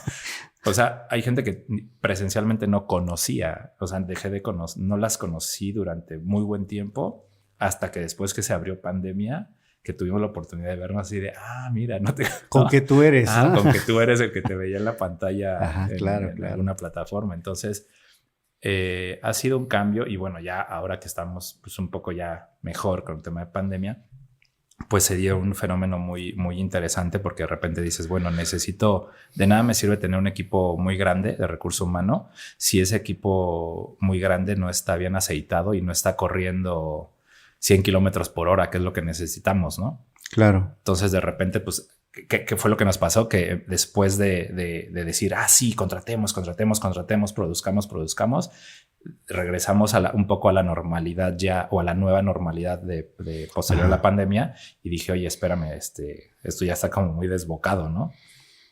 O sea, hay gente que presencialmente no conocía, o sea, no las conocí durante muy buen tiempo, hasta que después que se abrió pandemia, que tuvimos la oportunidad de vernos así de, mira, no te... Con que tú eres. Con que tú eres el que te veía en la pantalla. Ajá, claro. En alguna plataforma. Entonces, ha sido un cambio y bueno, ya ahora que estamos pues un poco ya mejor con el tema de pandemia, pues se dio un fenómeno muy, muy interesante porque de repente dices, bueno, de nada me sirve tener un equipo muy grande de recurso humano si ese equipo muy grande no está bien aceitado y no está corriendo 100 kilómetros por hora, que es lo que necesitamos, ¿no? Claro. Entonces de repente, pues, ¿qué fue lo que nos pasó? Que después de decir, sí, contratemos, produzcamos, regresamos un poco a la normalidad ya, o a la nueva normalidad de posterior a la pandemia, y dije, oye, espérame, esto ya está como muy desbocado, ¿no?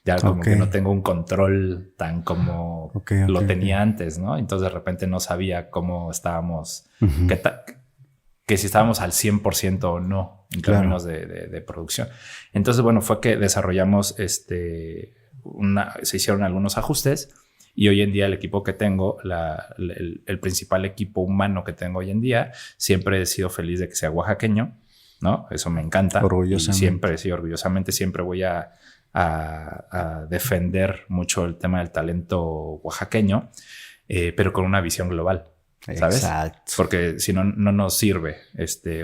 Ya como que no tengo un control tan como lo tenía antes, ¿no? Entonces de repente no sabía cómo estábamos, que si estábamos al 100% o no en términos de producción. Entonces, bueno, fue que desarrollamos se hicieron algunos ajustes y hoy en día el equipo que tengo, el principal equipo humano que tengo hoy en día, siempre he sido feliz de que sea oaxaqueño, ¿no? Eso me encanta. Orgullosamente. Orgullosamente siempre voy a defender mucho el tema del talento oaxaqueño, pero con una visión global. ¿Sabes? Exacto. Porque si no, no nos sirve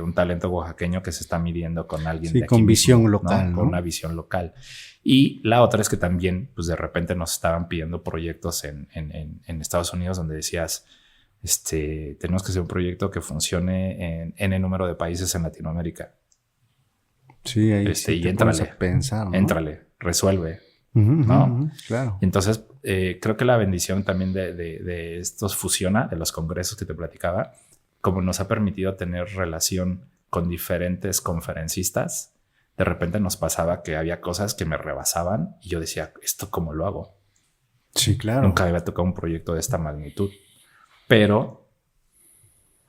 un talento oaxaqueño que se está midiendo con alguien de aquí con visión mismo, local, ¿no? Con una visión local. Y la otra es que también, pues de repente nos estaban pidiendo proyectos en Estados Unidos donde decías, tenemos que hacer un proyecto que funcione en el número de países en Latinoamérica. Sí, ahí sí y te éntrale, a pensar, ¿no? Éntrale, resuelve. ¿No? Claro. Entonces, creo que la bendición también de estos Fusiona, de los congresos que te platicaba, como nos ha permitido tener relación con diferentes conferencistas, de repente nos pasaba que había cosas que me rebasaban y yo decía, ¿esto cómo lo hago? Sí, claro. Nunca había tocado un proyecto de esta magnitud, pero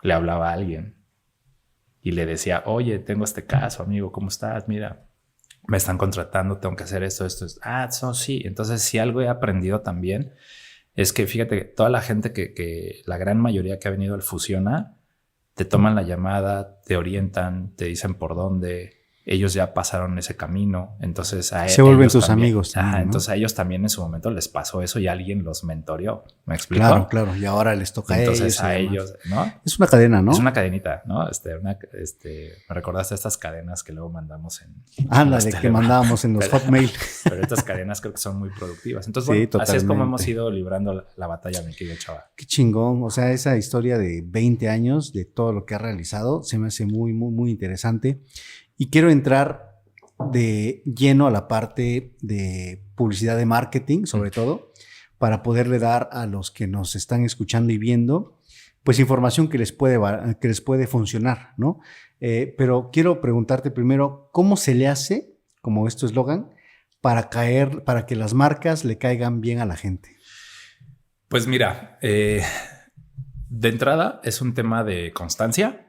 le hablaba a alguien y le decía, oye, tengo este caso, amigo, ¿cómo estás? Mira, me están contratando, tengo que hacer esto. Sí. Entonces, si algo he aprendido también es que fíjate, toda la gente que la gran mayoría que ha venido al Fusiona, te toman la llamada, te orientan, te dicen por dónde. Ellos ya pasaron ese camino, entonces se vuelven tus amigos también, ¿no? Entonces a ellos también en su momento les pasó eso y alguien los mentoreó. ¿Me explico? Claro. Y ahora les toca entonces a ellos, ¿no? Es una cadena, ¿no? Es una cadenita, ¿no? Me recordaste estas cadenas que luego mandamos Ándale, que mandábamos en los Hotmail. Pero estas cadenas creo que son muy productivas. Entonces, bueno, así es como hemos ido librando la batalla, mi querido Chava. Qué chingón. O sea, esa historia de 20 años, de todo lo que ha realizado, se me hace muy, muy, muy interesante. Y quiero entrar de lleno a la parte de publicidad de marketing, sobre todo, para poderle dar a los que nos están escuchando y viendo, pues información que les puede funcionar, ¿no? Pero quiero preguntarte primero, ¿cómo se le hace, como es tu eslogan, para que las marcas le caigan bien a la gente? Pues mira, de entrada es un tema de constancia.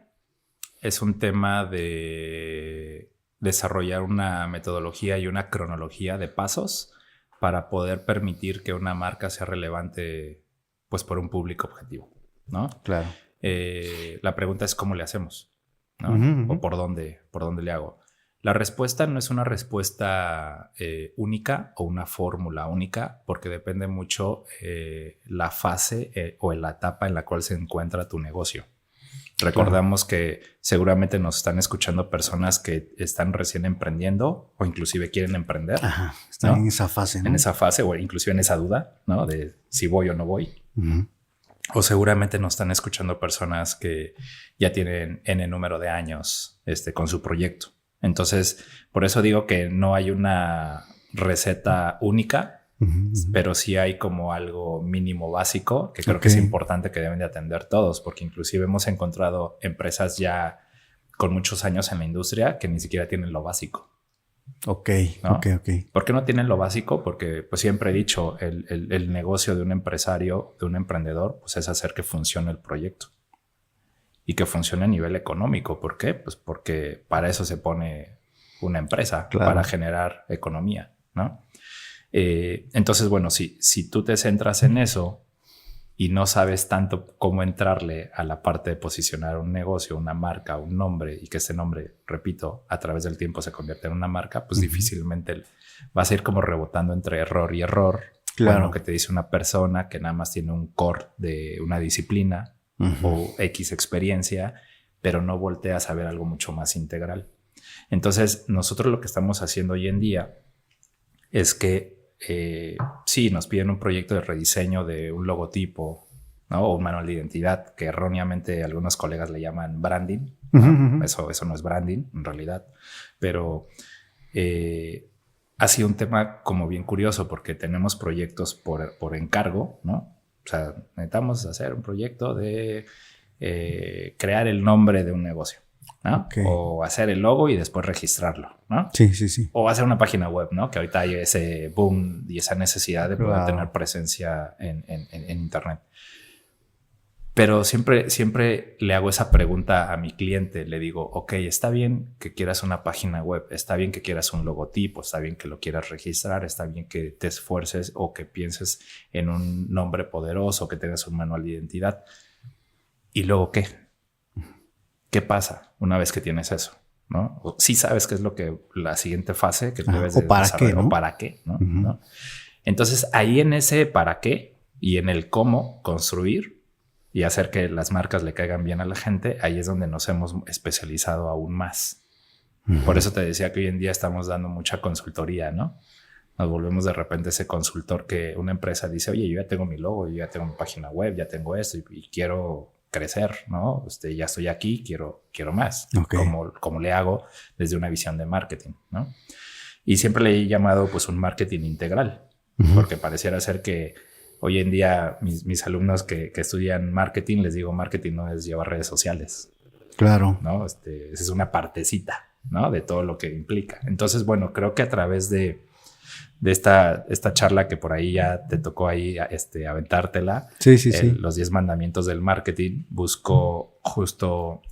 Es un tema de desarrollar una metodología y una cronología de pasos para poder permitir que una marca sea relevante, pues, por un público objetivo, ¿no? Claro. La pregunta es cómo le hacemos, ¿no? O por dónde le hago. La respuesta no es una respuesta única o una fórmula única, porque depende mucho la fase o la etapa en la cual se encuentra tu negocio. Recordamos que seguramente nos están escuchando personas que están recién emprendiendo o inclusive quieren emprender. Ajá, están en esa fase, ¿no? En esa fase o inclusive en esa duda, ¿no? De si voy o no voy. O seguramente nos están escuchando personas que ya tienen N número de años con su proyecto. Entonces, por eso digo que no hay una receta única pero sí hay como algo mínimo básico que creo que es importante que deben de atender todos, porque inclusive hemos encontrado empresas ya con muchos años en la industria que ni siquiera tienen lo básico. Ok. ¿Por qué no tienen lo básico? Porque pues siempre he dicho, el negocio de un empresario, de un emprendedor, pues es hacer que funcione el proyecto y que funcione a nivel económico. ¿Por qué? Pues porque para eso se pone una empresa, para generar economía, ¿no? Entonces, bueno, si tú te centras en eso y no sabes tanto cómo entrarle a la parte de posicionar un negocio, una marca, un nombre, y que ese nombre, repito, a través del tiempo se convierte en una marca, pues difícilmente vas a ir como rebotando entre error y error. Claro. Bueno, que te dice una persona que nada más tiene un core de una disciplina o X experiencia, pero no volteas a ver algo mucho más integral. Entonces, nosotros lo que estamos haciendo hoy en día es que sí, nos piden un proyecto de rediseño de un logotipo, ¿no? O un manual de identidad, que erróneamente algunos colegas le llaman branding, ¿no? Eso no es branding en realidad, pero ha sido un tema como bien curioso porque tenemos proyectos por encargo, ¿no? O sea, necesitamos hacer un proyecto de crear el nombre de un negocio, ¿no? O hacer el logo y después registrarlo, ¿no? Sí. O hacer una página web, ¿no? Que ahorita hay ese boom y esa necesidad de poder tener presencia en Internet. Pero siempre le hago esa pregunta a mi cliente. Le digo, ok, está bien que quieras una página web, está bien que quieras un logotipo, está bien que lo quieras registrar, está bien que te esfuerces o que pienses en un nombre poderoso, que tengas un manual de identidad. ¿Y luego qué? ¿Qué pasa una vez que tienes eso? ¿No? O sí sabes qué es lo que la siguiente fase que debes de desarrollar, o para qué, ¿no? ¿no? Entonces, ahí en ese para qué y en el cómo construir y hacer que las marcas le caigan bien a la gente, ahí es donde nos hemos especializado aún más. Por eso te decía que hoy en día estamos dando mucha consultoría, ¿no? Nos volvemos de repente ese consultor que una empresa dice, oye, yo ya tengo mi logo, yo ya tengo mi página web, ya tengo esto y quiero crecer, ¿no? Ya estoy aquí, quiero más. ¿Cómo le hago desde una visión de marketing, ¿no? Y siempre le he llamado pues un marketing integral, porque pareciera ser que hoy en día mis alumnos que estudian marketing, les digo, marketing no es llevar redes sociales. Claro. ¿No? Esa es una partecita, ¿no? De todo lo que implica. Entonces, bueno, creo que a través de esta charla que por ahí ya te tocó ahí aventártela. Sí. Los 10 mandamientos del marketing, busco justo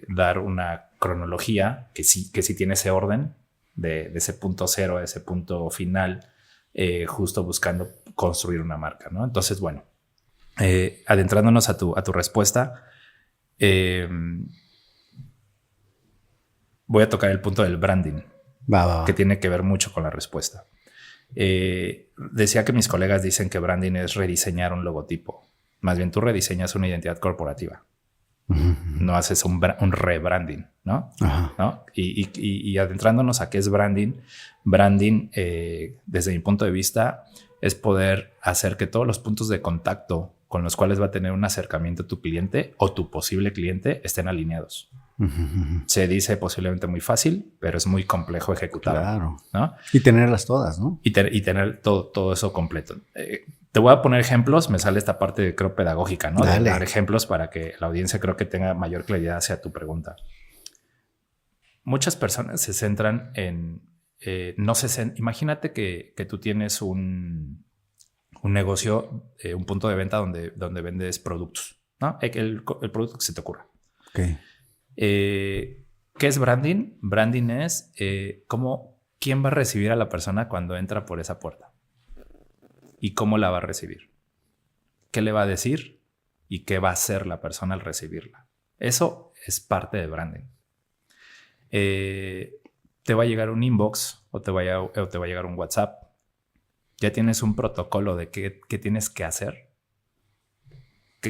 dar una cronología que sí tiene ese orden de ese punto cero a ese punto final, justo buscando construir una marca, ¿no? Entonces, bueno, adentrándonos a tu respuesta, voy a tocar el punto del branding, que tiene que ver mucho con la respuesta. Decía que mis colegas dicen que branding es rediseñar un logotipo. Más bien tú rediseñas una identidad corporativa. No haces un rebranding, ¿no? ¿no? Y adentrándonos a qué es branding, desde mi punto de vista, es poder hacer que todos los puntos de contacto con los cuales va a tener un acercamiento tu cliente o tu posible cliente estén alineados. Se dice posiblemente muy fácil, pero es muy complejo ejecutar. Claro. ¿No? Y tenerlas todas, ¿no? Y tener todo eso completo. Te voy a poner ejemplos. Me sale esta parte, creo, pedagógica, ¿no? Dale. De dar ejemplos para que la audiencia creo que tenga mayor claridad hacia tu pregunta. Muchas personas se centran en... imagínate que tú tienes un negocio, un punto de venta donde vendes productos, ¿no? El producto que se te ocurra. Okay. ¿Qué es branding? Branding es quién va a recibir a la persona cuando entra por esa puerta y cómo la va a recibir, qué le va a decir y qué va a hacer la persona al recibirla. Eso es parte de branding. Te va a llegar un inbox o te va a llegar un WhatsApp. Ya tienes un protocolo de qué tienes que hacer,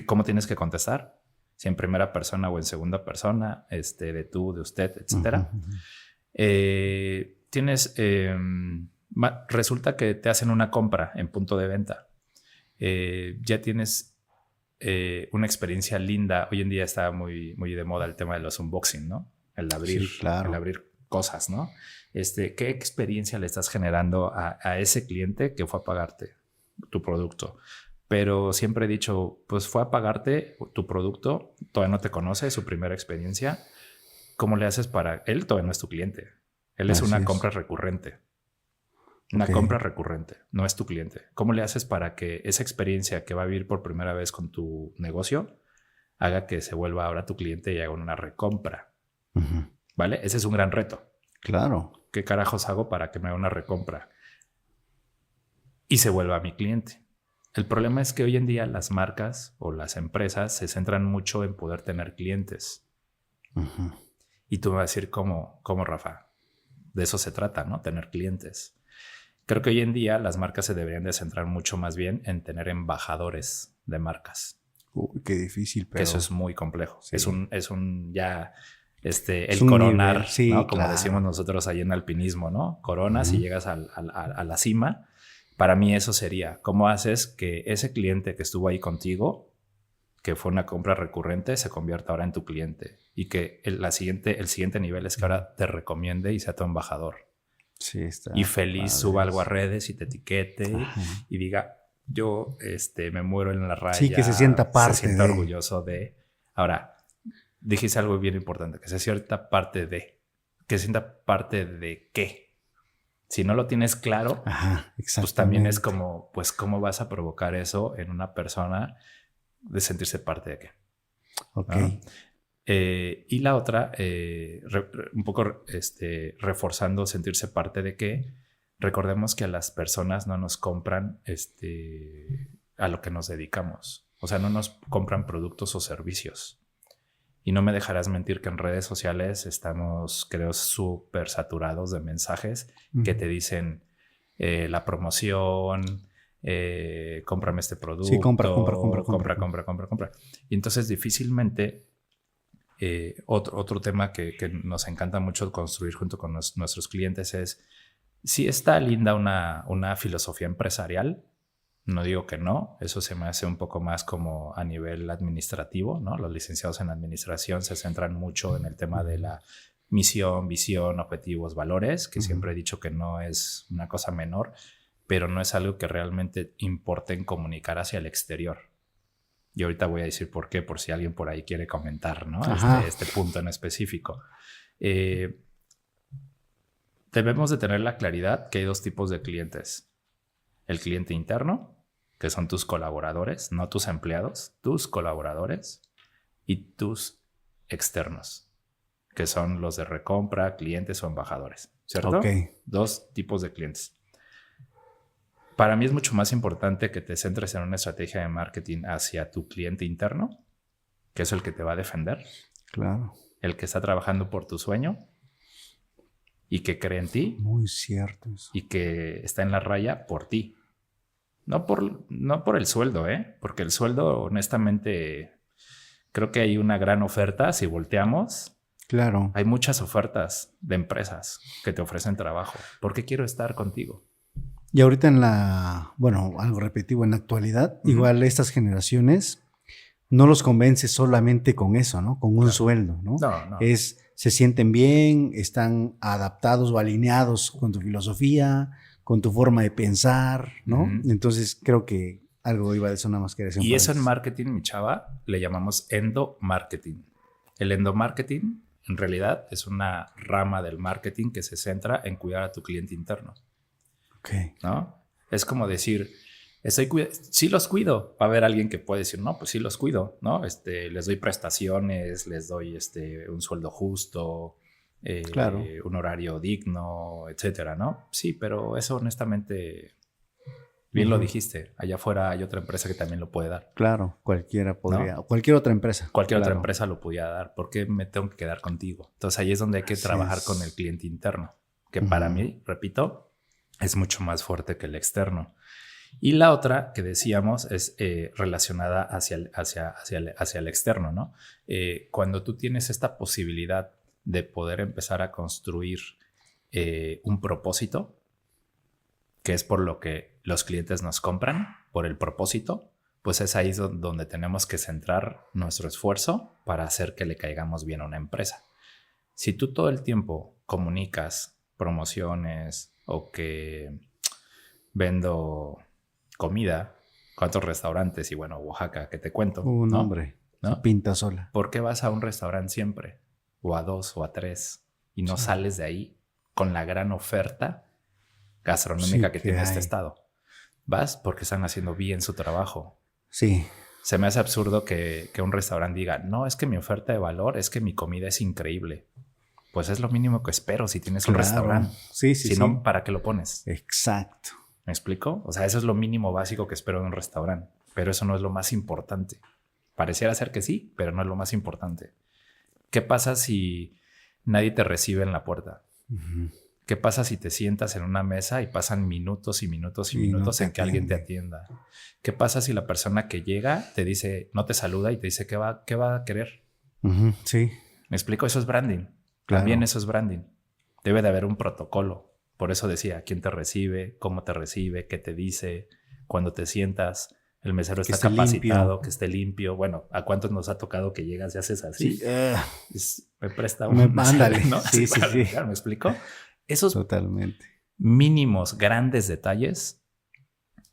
cómo tienes que contestar. Si en primera persona o en segunda persona, de tú, de usted, etcétera. Resulta que te hacen una compra en punto de venta. Ya tienes una experiencia linda. Hoy en día está muy, muy de moda el tema de los unboxing, ¿no? El abrir cosas, ¿no? ¿Qué experiencia le estás generando a ese cliente que fue a pagarte tu producto? Pero siempre he dicho, pues fue a pagarte tu producto, todavía no te conoce, es su primera experiencia. ¿Cómo le haces para...? Él todavía no es tu cliente. Él es una compra recurrente. Una compra recurrente, no es tu cliente. ¿Cómo le haces para que esa experiencia que va a vivir por primera vez con tu negocio haga que se vuelva ahora tu cliente y haga una recompra? ¿Vale? Ese es un gran reto. Claro. ¿Qué carajos hago para que me haga una recompra y se vuelva mi cliente? El problema es que hoy en día las marcas o las empresas se centran mucho en poder tener clientes. Y tú me vas a decir, ¿cómo, Rafa? De eso se trata, ¿no? Tener clientes. Creo que hoy en día las marcas se deberían de centrar mucho más bien en tener embajadores de marcas. Uy, qué difícil, pero... Que eso es muy complejo. Sí. Es un ya... el un coronar, nivel, sí, ¿no? Como claro. decimos nosotros ahí en alpinismo, ¿no? Coronas y llegas a la cima. Para mí eso sería, ¿cómo haces que ese cliente que estuvo ahí contigo, que fue una compra recurrente, se convierta ahora en tu cliente? Y que el siguiente nivel es que ahora te recomiende y sea tu embajador. Sí, está y feliz padre. suba algo a redes y te etiquete y diga, yo me muero en la raya. Sí, que se sienta parte. Se sienta orgulloso de... Ahora, dijiste algo bien importante, que se sienta parte de. Que se sienta parte de qué. Si no lo tienes claro, pues también es como, pues, ¿cómo vas a provocar eso en una persona de sentirse parte de qué? Ok. ¿No? Y la otra, un poco reforzando sentirse parte de qué, recordemos que a las personas no nos compran a lo que nos dedicamos. O sea, no nos compran productos o servicios. Y no me dejarás mentir que en redes sociales estamos, creo, súper saturados de mensajes que te dicen la promoción, cómprame este producto. Sí, compra. Y entonces difícilmente... otro tema que nos encanta mucho construir junto con nuestros clientes es, si está linda una filosofía empresarial, no digo que no, eso se me hace un poco más como a nivel administrativo, ¿no? Los licenciados en administración se centran mucho en el tema de la misión, visión, objetivos, valores, que siempre he dicho que no es una cosa menor, pero no es algo que realmente importe en comunicar hacia el exterior. Y ahorita voy a decir por qué, por si alguien por ahí quiere comentar, ¿no? Este punto en específico. Debemos de tener la claridad que hay dos tipos de clientes. El cliente interno, que son tus colaboradores, no tus empleados, tus colaboradores, y tus externos, que son los de recompra, clientes o embajadores, ¿cierto? Okay. Dos tipos de clientes. Para mí es mucho más importante que te centres en una estrategia de marketing hacia tu cliente interno, que es el que te va a defender. Claro. El que está trabajando por tu sueño y que cree en ti. Muy cierto eso. Y que está en la raya por ti. No por el sueldo, porque el sueldo, honestamente, creo que hay una gran oferta si volteamos. Claro. Hay muchas ofertas de empresas que te ofrecen trabajo. ¿Por qué quiero estar contigo? Y ahorita algo repetitivo, en la actualidad, igual estas generaciones no los convence solamente con eso, ¿no? Con un sueldo, ¿no? No. Se sienten bien, están adaptados o alineados con tu filosofía, con tu forma de pensar, ¿no? Entonces creo que algo iba de eso nada más que decir. Y eso en marketing, mi chava, le llamamos endomarketing. El endomarketing, en realidad, es una rama del marketing que se centra en cuidar a tu cliente interno. Okay. ¿No? Es como decir, sí los cuido. Va a haber alguien que puede decir, no, pues sí los cuido, ¿no? Les doy prestaciones, les doy un sueldo justo, claro. un horario digno, etcétera, ¿no? Sí, pero eso honestamente, bien lo dijiste, allá afuera hay otra empresa que también lo puede dar. Claro, cualquiera podría, ¿no? Cualquier otra empresa. Otra empresa lo podía dar. ¿Por qué me tengo que quedar contigo? Entonces ahí es donde hay que trabajar con el cliente interno, que para mí, repito, es mucho más fuerte que el externo. Y la otra que decíamos es relacionada hacia el externo, ¿no? Cuando tú tienes esta posibilidad de poder empezar a construir un propósito, que es por lo que los clientes nos compran, por el propósito, pues es ahí donde tenemos que centrar nuestro esfuerzo para hacer que le caigamos bien a una empresa. Si tú todo el tiempo comunicas promociones o que vendo comida, ¿cuántos restaurantes? Y bueno, Oaxaca, que te cuento. Un ¿no? hombre, ¿No? se pinta sola. ¿Por qué vas a un restaurante siempre? O a 2 o a 3 y no sales de ahí con la gran oferta gastronómica que tiene este estado? Vas porque están haciendo bien su trabajo. Sí. Se me hace absurdo que un restaurante diga, no, es que mi oferta de valor es que mi comida es increíble. Pues es lo mínimo que espero si tienes un restaurante. Sí, si no, ¿para qué lo pones? Exacto. ¿Me explico? O sea, eso es lo mínimo básico que espero de un restaurante. Pero eso no es lo más importante. Pareciera ser que sí, pero no es lo más importante. ¿Qué pasa si nadie te recibe en la puerta? Uh-huh. ¿Qué pasa si te sientas en una mesa y pasan minutos y minutos y minutos en que alguien te atienda? ¿Qué pasa si la persona que llega te dice, no te saluda y te dice qué va a querer? Uh-huh. Sí. ¿Me explico? Eso es branding. Claro. También eso es branding. Debe de haber un protocolo. Por eso decía, quién te recibe, cómo te recibe, qué te dice, cuando te sientas, el mesero está capacitado, que esté limpio. Bueno, ¿a cuántos nos ha tocado que llegas y haces así? Sí. Me presta un... Ándale. ¿no? Sí. ¿Me explico? Esos totalmente mínimos, grandes detalles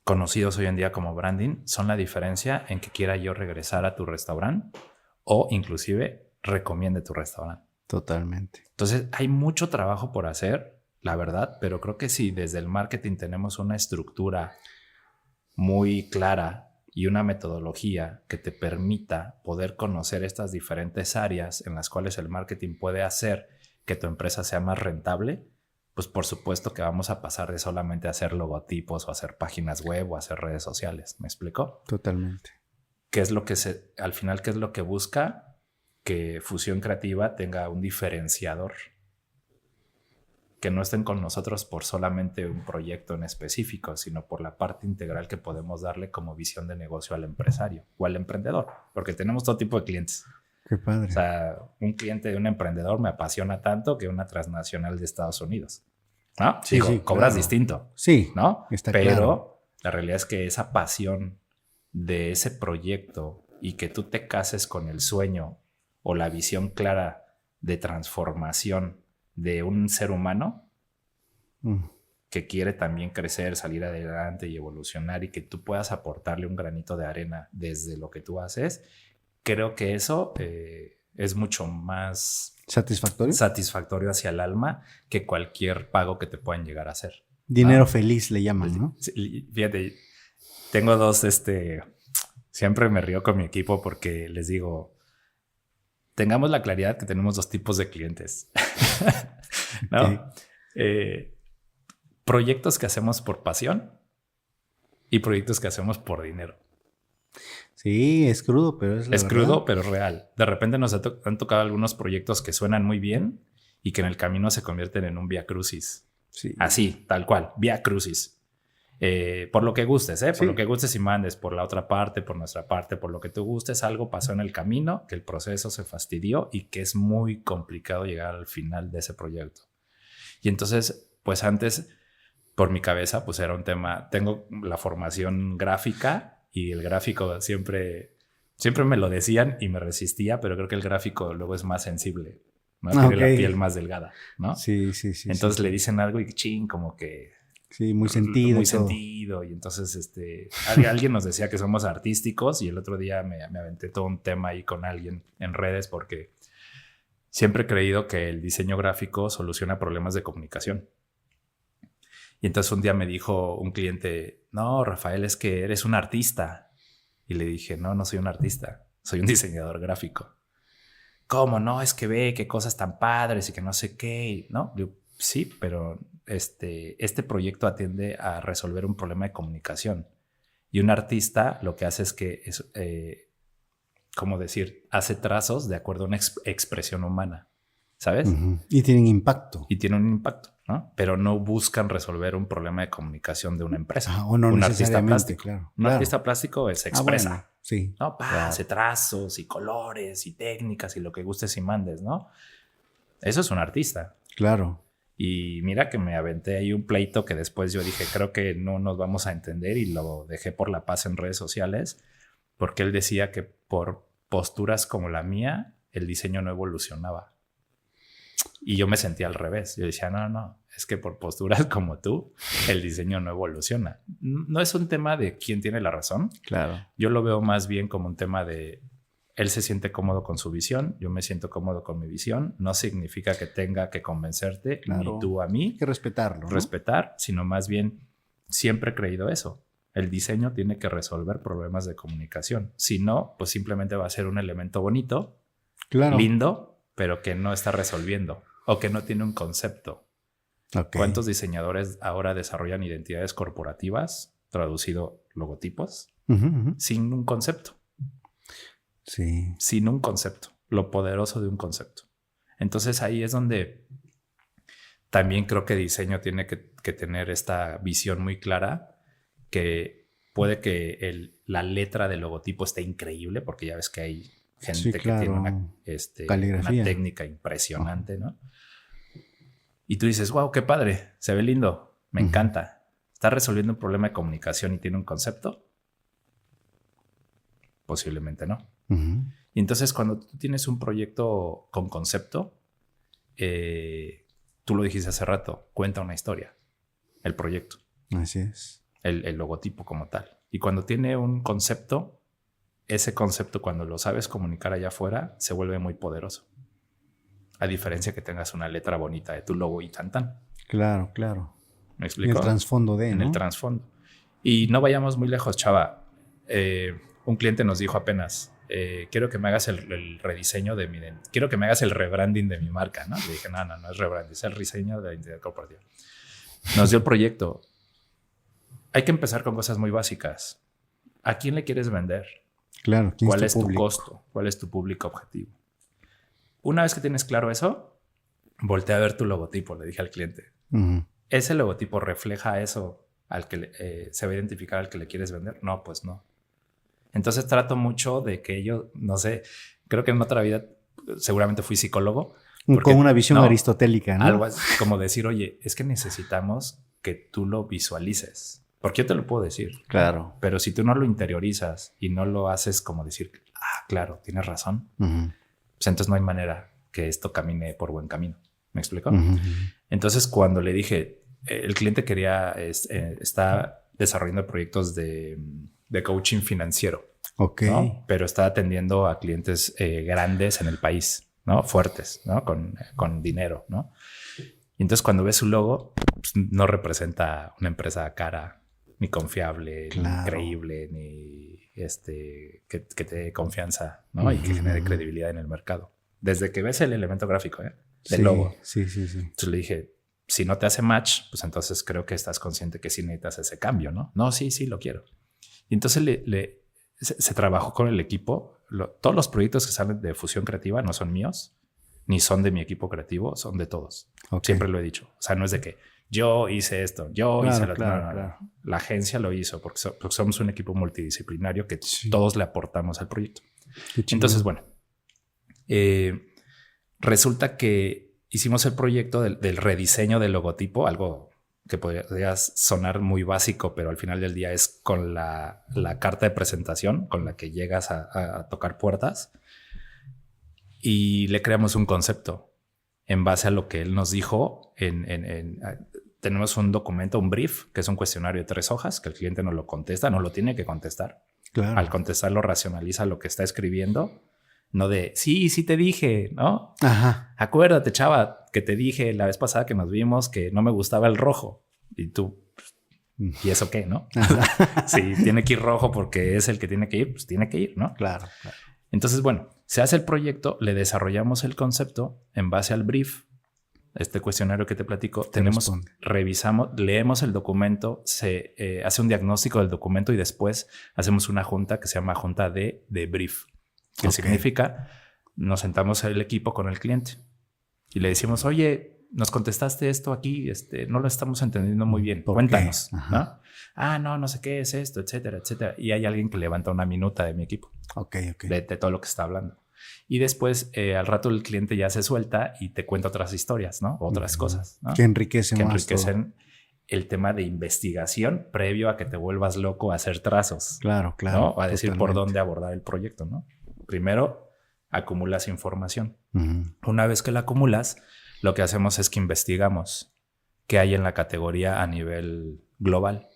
conocidos hoy en día como branding son la diferencia en que quiera yo regresar a tu restaurante o inclusive recomiende tu restaurante. Totalmente. Entonces hay mucho trabajo por hacer, la verdad, pero creo que si desde el marketing tenemos una estructura muy clara y una metodología que te permita poder conocer estas diferentes áreas en las cuales el marketing puede hacer que tu empresa sea más rentable, pues por supuesto que vamos a pasar de solamente hacer logotipos o hacer páginas web o hacer redes sociales. ¿Me explico? Totalmente. ¿Qué es lo que al final, qué es lo que busca? Que Fusión Creativa tenga un diferenciador. Que no estén con nosotros por solamente un proyecto en específico, sino por la parte integral que podemos darle como visión de negocio al empresario o al emprendedor, porque tenemos todo tipo de clientes. Qué padre. O sea, un cliente de un emprendedor me apasiona tanto que una transnacional de Estados Unidos. ¿No? Sí, Digo, sí, cobras claro. distinto. Sí, ¿no? está Pero claro. La realidad es que esa pasión de ese proyecto y que tú te cases con el sueño o la visión clara de transformación de un ser humano que quiere también crecer, salir adelante y evolucionar, y que tú puedas aportarle un granito de arena desde lo que tú haces, creo que eso es mucho más satisfactorio hacia el alma que cualquier pago que te puedan llegar a hacer. Dinero feliz le llaman, ¿no? Fíjate, tengo dos, siempre me río con mi equipo porque les digo, tengamos la claridad que tenemos dos tipos de clientes, ¿no? Proyectos que hacemos por pasión y proyectos que hacemos por dinero. Sí, es crudo, pero es crudo, pero real. De repente nos han tocado algunos proyectos que suenan muy bien y que en el camino se convierten en un vía crucis. Sí. Así, tal cual, vía crucis. Por lo que gustes, por lo que gustes y mandes, por la otra parte, por nuestra parte, por lo que tú gustes, algo pasó en el camino, que el proceso se fastidió y que es muy complicado llegar al final de ese proyecto. Y entonces, pues antes, por mi cabeza, pues era un tema, tengo la formación gráfica y el gráfico siempre me lo decían y me resistía, pero creo que el gráfico luego es más sensible, ¿no? Tiene la piel más delgada, ¿no? Sí. Entonses le dicen algo y como que... Sí, muy sentido. Muy sentido. Y entonces alguien nos decía que somos artísticos, y el otro día me aventé todo un tema ahí con alguien en redes porque siempre he creído que el diseño gráfico soluciona problemas de comunicación. Y entonces un día me dijo un cliente, no, Rafael, es que eres un artista. Y le dije, no soy un artista, soy un diseñador gráfico. ¿Cómo? No, es que ve qué cosas tan padres y que no sé qué, ¿no? Digo, sí, pero este proyecto atiende a resolver un problema de comunicación. Y un artista lo que hace es que, ¿cómo decir? Hace trazos de acuerdo a una expresión humana, ¿sabes? Y tienen impacto. Y tienen un impacto, ¿no? Pero no buscan resolver un problema de comunicación de una empresa. O no un artista plástico. Claro. Un artista plástico se expresa. Bueno, sí. ¿No? Hace trazos y colores y técnicas y lo que gustes y mandes, ¿no? Eso es un artista. Claro. Y mira que me aventé ahí un pleito que después yo dije, creo que no nos vamos a entender, y lo dejé por la paz en redes sociales, porque él decía que por posturas como la mía, el diseño no evolucionaba. Y yo me sentía al revés. Yo decía, no, es que por posturas como tú, el diseño no evoluciona. No es un tema de quién tiene la razón. Claro. Yo lo veo más bien como un tema de él se siente cómodo con su visión, yo me siento cómodo con mi visión. No significa que tenga que convencerte, Claro. ni tú a mí. Hay que respetarlo, ¿no? Respetar, sino más bien siempre he creído eso. El diseño tiene que resolver problemas de comunicación. Si no, pues simplemente va a ser un elemento bonito, Claro. lindo, pero que no está resolviendo o que no tiene un concepto. Okay. ¿Cuántos diseñadores ahora desarrollan identidades corporativas, traducido logotipos, sin un concepto? Sí. Sin un concepto, lo poderoso de un concepto. Entonces ahí es donde también creo que diseño tiene que tener esta visión muy clara, que puede que la letra del logotipo esté increíble, porque ya ves que hay gente Sí, que claro. tiene una técnica impresionante, ¿no? Y tú dices, wow, qué padre, se ve lindo, me encanta. ¿Está resolviendo un problema de comunicación y tiene un concepto? Posiblemente no. Y entonces cuando tú tienes un proyecto con concepto, tú lo dijiste hace rato, cuenta una historia, el proyecto. Así es. El logotipo como tal. Y cuando tiene un concepto, ese concepto cuando lo sabes comunicar allá afuera, se vuelve muy poderoso. A diferencia que tengas una letra bonita de tu logo y tan. Claro, claro. ¿Me explico? En el trasfondo de, En ¿no? el trasfondo. Y no vayamos muy lejos, chava. Un cliente nos dijo apenas, quiero que me hagas el rediseño de mi... Quiero que me hagas el rebranding de mi marca, ¿no? Le dije, no es rebranding, es el diseño de la identidad corporativa. Nos dio el proyecto. Hay que empezar con cosas muy básicas. ¿A quién le quieres vender? Claro. ¿Cuál es tu costo? ¿Cuál es tu público objetivo? Una vez que tienes claro eso, voltea a ver tu logotipo, le dije al cliente. ¿Ese logotipo refleja eso al que se va a identificar al que le quieres vender? No, pues no. Entonces trato mucho de que yo, no sé, creo que en otra vida seguramente fui psicólogo. Con una visión aristotélica, ¿no? Algo así, como decir, oye, es que necesitamos que tú lo visualices. Porque yo te lo puedo decir. Claro. Pero si tú no lo interiorizas y no lo haces como decir, claro, tienes razón, pues entonces no hay manera que esto camine por buen camino. ¿Me explico? Entonces, cuando le dije, el cliente está desarrollando proyectos de coaching financiero. Ok. ¿No? Pero está atendiendo a clientes grandes en el país, ¿no? Fuertes, ¿no? Con dinero, ¿no? Y entonces cuando ves su logo, pues no representa una empresa cara, ni confiable, ni creíble, ni que te dé confianza, ¿no? Y que genere credibilidad en el mercado. Desde que ves el elemento gráfico, del logo. Sí. Entonces le dije, si no te hace match, pues entonces creo que estás consciente que sí necesitas ese cambio, ¿no? No, sí, lo quiero. Y entonces se trabajó con el equipo. Todos los proyectos que salen de Fusión Creativa no son míos, ni son de mi equipo creativo, son de todos. Okay. Siempre lo he dicho. O sea, no es de que yo hice esto, yo hice lo otro. No. La agencia lo hizo porque somos un equipo multidisciplinario que todos le aportamos al proyecto. Entonces, bueno, resulta que hicimos el proyecto del rediseño del logotipo, algo que podría sonar muy básico, pero al final del día es con la carta de presentación con la que llegas a tocar puertas, y le creamos un concepto en base a lo que él nos dijo. Tenemos un documento, un brief, que es un cuestionario de 3 hojas, que el cliente no lo contesta, no lo tiene que contestar. Claro. Al contestarlo racionaliza lo que está escribiendo, no de, sí te dije, ¿no? Ajá. Acuérdate, chava, que te dije la vez pasada que nos vimos que no me gustaba el rojo. Y tú, ¿y eso qué, no? Sí, tiene que ir rojo porque es el que tiene que ir, pues tiene que ir, ¿no? Claro. Entonces, bueno, se hace el proyecto, le desarrollamos el concepto en base al brief, este cuestionario que te platico, revisamos, leemos el documento, se hace un diagnóstico del documento y después hacemos una junta que se llama junta de brief. Que significa, nos sentamos el equipo con el cliente y le decimos, oye, nos contestaste esto aquí, no lo estamos entendiendo muy bien, cuéntanos, ¿no? No sé qué es esto, etcétera, etcétera. Y hay alguien que levanta una minuta de mi equipo. De todo lo que está hablando. Y después, al rato el cliente ya se suelta y te cuenta otras historias, ¿no? Otras cosas, ¿no? Que enriquecen el tema de investigación previo a que te vuelvas loco a hacer trazos. Claro. ¿No? A decir por dónde abordar el proyecto, ¿no? Primero, acumulas información. Una vez que la acumulas, lo que hacemos es que investigamos qué hay en la categoría a nivel global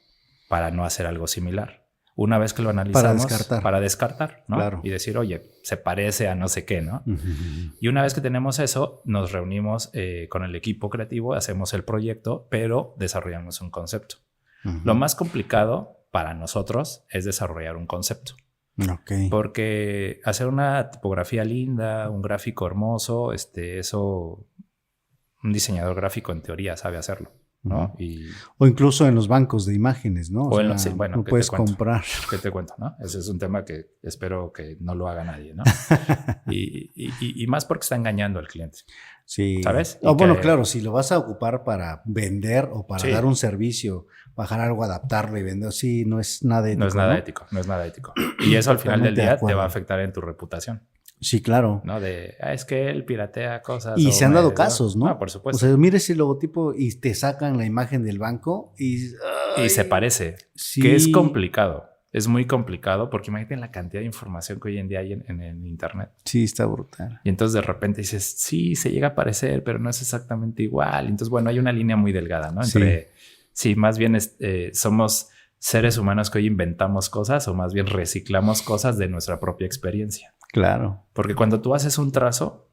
para no hacer algo similar. Una vez que lo analizamos, para descartar, ¿no? Claro. Y decir, oye, se parece a no sé qué, ¿no? Uh-huh. Y una vez que tenemos eso, nos reunimos con el equipo creativo, hacemos el proyecto, pero desarrollamos un concepto. Uh-huh. Lo más complicado para nosotros es desarrollar un concepto. Okay. Porque hacer una tipografía linda, un gráfico hermoso, eso, un diseñador gráfico en teoría sabe hacerlo, ¿no? O incluso en los bancos de imágenes, ¿no? O sea, sí, bueno, no puedes comprar. ¿Qué te cuento, no? Ese es un tema que espero que no lo haga nadie, ¿no? y más porque está engañando al cliente. Sí. ¿Sabes? Bueno, claro, si lo vas a ocupar para vender o para dar un servicio, bajar algo, adaptarlo y vender, sí, no es nada ético. No es nada ético, no es nada ético. Y eso al final del día te va a afectar en tu reputación. Sí, claro. ¿No? Es que él piratea cosas. Y se han dado casos, ¿no? Por supuesto. O sea, mires el logotipo y te sacan la imagen del banco y se parece. Sí. Que es complicado. Es muy complicado porque imagínate la cantidad de información que hoy en día hay en internet. Sí, está brutal. Y entonces de repente dices, sí, se llega a parecer, pero no es exactamente igual. Entonces, bueno, hay una línea muy delgada, ¿no? Entre, sí más bien somos seres humanos que hoy inventamos cosas o más bien reciclamos cosas de nuestra propia experiencia. Claro. Porque cuando tú haces un trazo,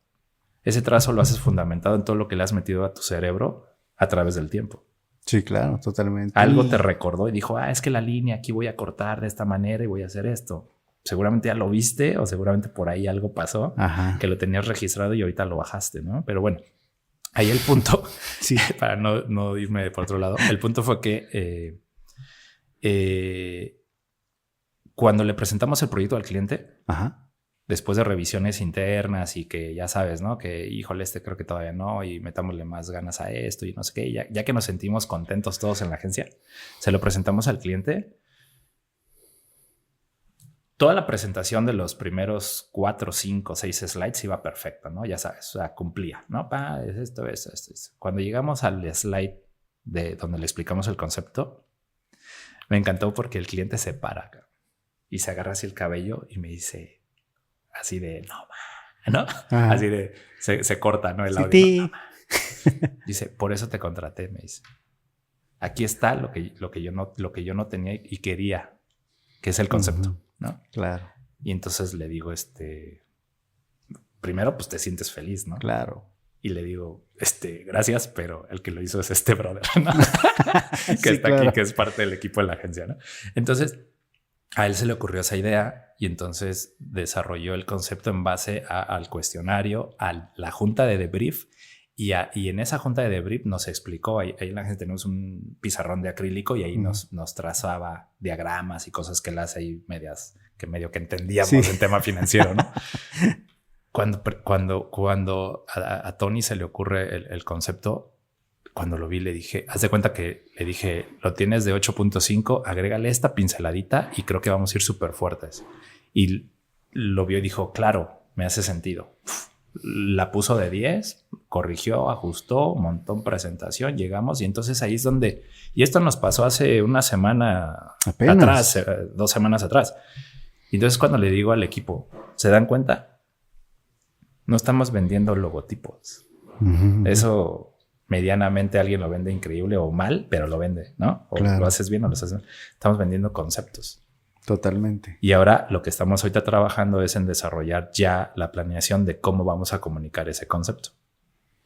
ese trazo lo haces fundamentado en todo lo que le has metido a tu cerebro a través del tiempo. Sí, claro, totalmente. Algo te recordó y dijo, es que la línea aquí voy a cortar de esta manera y voy a hacer esto. Seguramente ya lo viste o seguramente por ahí algo pasó. Ajá. Que lo tenías registrado y ahorita lo bajaste, ¿no? Pero bueno, ahí el punto, sí, para no irme por otro lado, el punto fue que cuando le presentamos el proyecto al cliente, ajá, después de revisiones internas y que ya sabes, ¿no? Que, híjole, creo que todavía no y metámosle más ganas a esto y no sé qué. Ya que nos sentimos contentos todos en la agencia, se lo presentamos al cliente. Toda la presentación de los primeros 4, 5, 6 slides iba perfecta, ¿no? Ya sabes, o sea, cumplía, ¿no? Es esto. Cuando llegamos al slide de donde le explicamos el concepto, me encantó porque el cliente se para y se agarra así el cabello y me dice... Así de, ¿no? Ajá. Así de, se corta, ¿no? El audio. Sí. No, dice, por eso te contraté, me dice. Aquí está lo que yo no tenía y quería, que es el concepto, ¿no? Claro. Y entonces le digo, primero, pues te sientes feliz, ¿no? Claro. Y le digo, gracias, pero el que lo hizo es este brother, ¿no? Que sí, está claro. Aquí, que es parte del equipo de la agencia, ¿no? Entonces, a él se le ocurrió esa idea y entonces desarrolló el concepto en base al cuestionario, a la junta de debrief y en esa junta de debrief nos explicó, ahí en la agencia tenemos un pizarrón de acrílico y ahí nos trazaba diagramas y cosas que él hace ahí medio que entendíamos en tema financiero, ¿no? Cuando a Tony se le ocurre el concepto, cuando lo vi le dije, haz de cuenta que le dije, lo tienes de 8.5, agrégale esta pinceladita y creo que vamos a ir súper fuertes. Y lo vio y dijo, claro, me hace sentido. La puso de 10, corrigió, ajustó, montó en presentación, llegamos y entonces ahí es donde... Y esto nos pasó hace una semana atrás, 2 semanas atrás. Y entonces cuando le digo al equipo, ¿se dan cuenta? No estamos vendiendo logotipos. Uh-huh. Eso... medianamente alguien lo vende increíble o mal, pero lo vende, ¿no? O claro. Lo haces bien o lo haces mal. Estamos vendiendo conceptos. Totalmente. Y ahora lo que estamos ahorita trabajando es en desarrollar ya la planeación de cómo vamos a comunicar ese concepto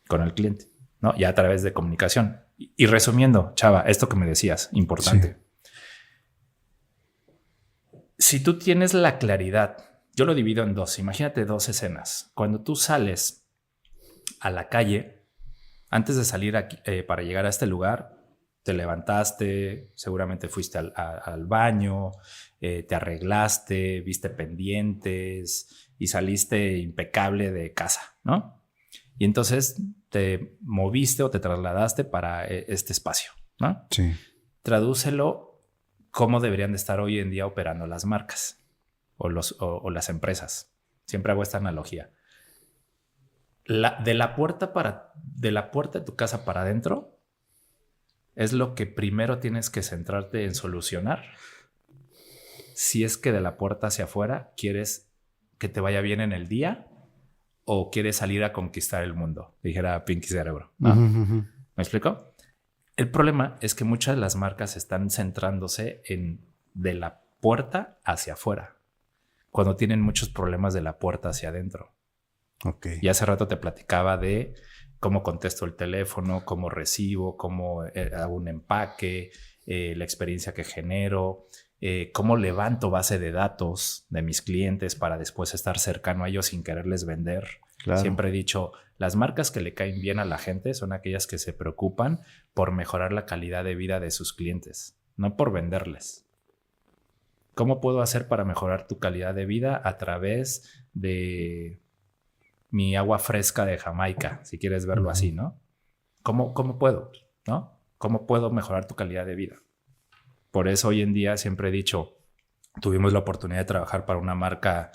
con el cliente, ¿no? Ya a través de comunicación. Y resumiendo, Chava, esto que me decías, importante. Sí. Si tú tienes la claridad, yo lo divido en 2. Imagínate 2 escenas. Cuando tú sales a la calle, antes de salir aquí, para llegar a este lugar, te levantaste, seguramente fuiste al baño, te arreglaste, viste pendientes y saliste impecable de casa, ¿no? Y entonces te moviste o te trasladaste para este espacio, ¿no? Sí. Tradúcelo cómo deberían de estar hoy en día operando las marcas o las empresas. Siempre hago esta analogía. De la puerta de tu casa para adentro es lo que primero tienes que centrarte en solucionar. Si es que de la puerta hacia afuera quieres que te vaya bien en el día o quieres salir a conquistar el mundo? Dijera Pinky Cerebro, ¿no? Uh-huh. ¿Me explico? El problema es que muchas de las marcas están centrándose en de la puerta hacia afuera, cuando tienen muchos problemas de la puerta hacia adentro. Ok. Y hace rato te platicaba de cómo contesto el teléfono, cómo recibo, cómo hago un empaque, la experiencia que genero, cómo levanto base de datos de mis clientes para después estar cercano a ellos sin quererles vender. Claro. Siempre he dicho, las marcas que le caen bien a la gente son aquellas que se preocupan por mejorar la calidad de vida de sus clientes, no por venderles. ¿Cómo puedo hacer para mejorar tu calidad de vida? A través de mi agua fresca de Jamaica, si quieres verlo así, ¿no? ¿Cómo puedo? ¿No? ¿Cómo puedo mejorar tu calidad de vida? Por eso hoy en día siempre he dicho, tuvimos la oportunidad de trabajar para una marca,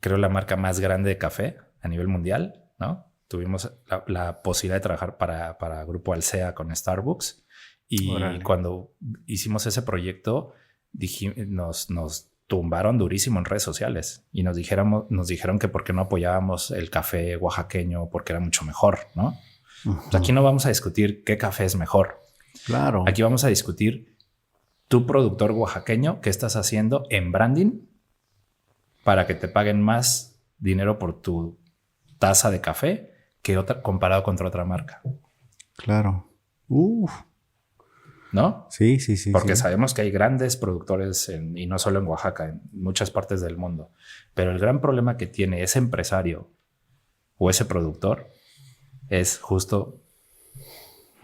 creo la marca más grande de café a nivel mundial, ¿no? Tuvimos la posibilidad de trabajar para Grupo Alsea con Starbucks y Órale. cuando hicimos ese proyecto nos tumbaron durísimo en redes sociales y nos dijeron que por qué no apoyábamos el café oaxaqueño porque era mucho mejor, ¿no? Uh-huh. Pues aquí no vamos a discutir qué café es mejor. Claro. Aquí vamos a discutir tu productor oaxaqueño, qué estás haciendo en branding para que te paguen más dinero por tu taza de café que comparado contra otra marca. Claro. ¿No? Sí. Porque sí. sabemos que hay grandes productores y no solo en Oaxaca, en muchas partes del mundo. Pero el gran problema que tiene ese empresario o ese productor es justo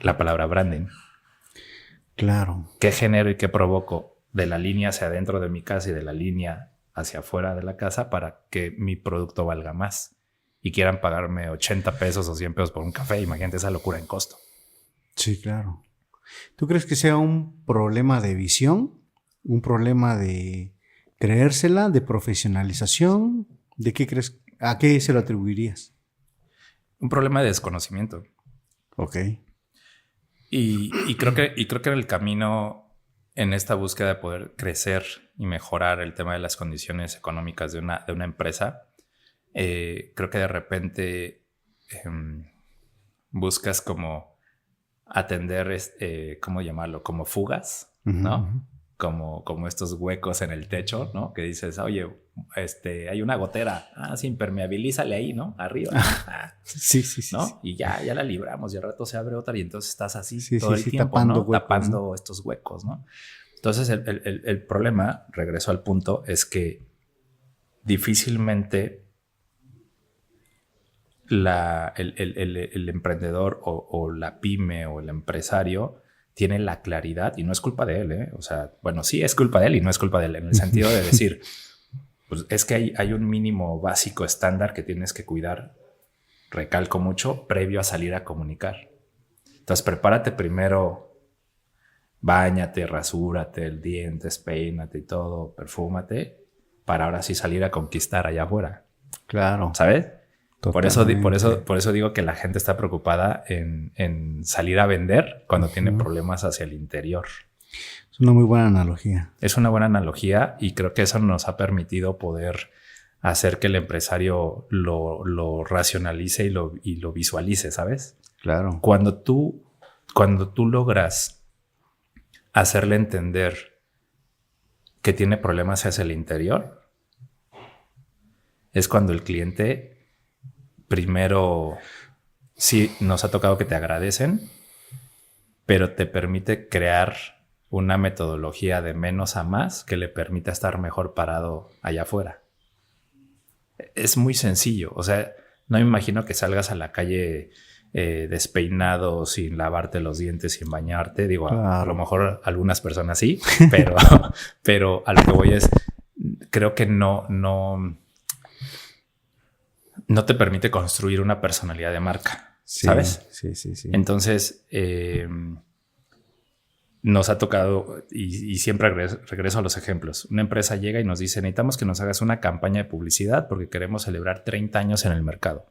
la palabra branding. Claro. ¿Qué genero y qué provoco de la línea hacia adentro de mi casa y de la línea hacia afuera de la casa para que mi producto valga más? Y quieran pagarme 80 pesos o 100 pesos por un café. Imagínate esa locura en costo. Sí, claro. ¿Tú crees que sea un problema de visión? ¿Un problema de creérsela, de profesionalización? ¿De qué crees? ¿A qué se lo atribuirías? Un problema de desconocimiento. Ok. Y creo que en el camino, en esta búsqueda de poder crecer y mejorar el tema de las condiciones económicas de una empresa, creo que de repente buscas como atender, ¿cómo llamarlo? Como fugas, ¿no? Uh-huh. Como estos huecos en el techo, ¿no? Que dices, oye, hay una gotera. Sí, impermeabilízale ahí, ¿no? Arriba. Sí. ¿no? Sí. Y ya la libramos y al rato se abre otra y entonces estás así Sí, todo el tiempo, tapando ¿no? huecos, tapando ¿no? estos huecos, ¿no? Entonces el problema, regreso al punto, es que difícilmente el emprendedor o la pyme o el empresario tiene la claridad, y no es culpa de él, o sea, bueno, sí es culpa de él y no es culpa de él, en el sentido de decir, pues es que hay un mínimo básico estándar que tienes que cuidar, recalco mucho, previo a salir a comunicar. Entonces prepárate primero, báñate, rasúrate el dientes, peínate y todo, perfúmate, para ahora sí salir a conquistar allá afuera. Claro. ¿Sabes? Totalmente. Por eso digo que la gente está preocupada en salir a vender cuando tiene problemas hacia el interior. Es una muy buena analogía. Es una buena analogía y creo que eso nos ha permitido poder hacer que el empresario lo racionalice y lo visualice, ¿sabes? Claro. Cuando tú logras hacerle entender que tiene problemas hacia el interior, es cuando el cliente... Primero, sí, nos ha tocado que te agradecen, pero te permite crear una metodología de menos a más que le permita estar mejor parado allá afuera. Es muy sencillo. O sea, no me imagino que salgas a la calle despeinado, sin lavarte los dientes, sin bañarte. Digo, claro. A lo mejor algunas personas sí, pero a lo que voy es, creo que no te permite construir una personalidad de marca, sí, ¿sabes? Sí. Entonces, nos ha tocado, y siempre regreso a los ejemplos. Una empresa llega y nos dice, necesitamos que nos hagas una campaña de publicidad porque queremos celebrar 30 años en el mercado.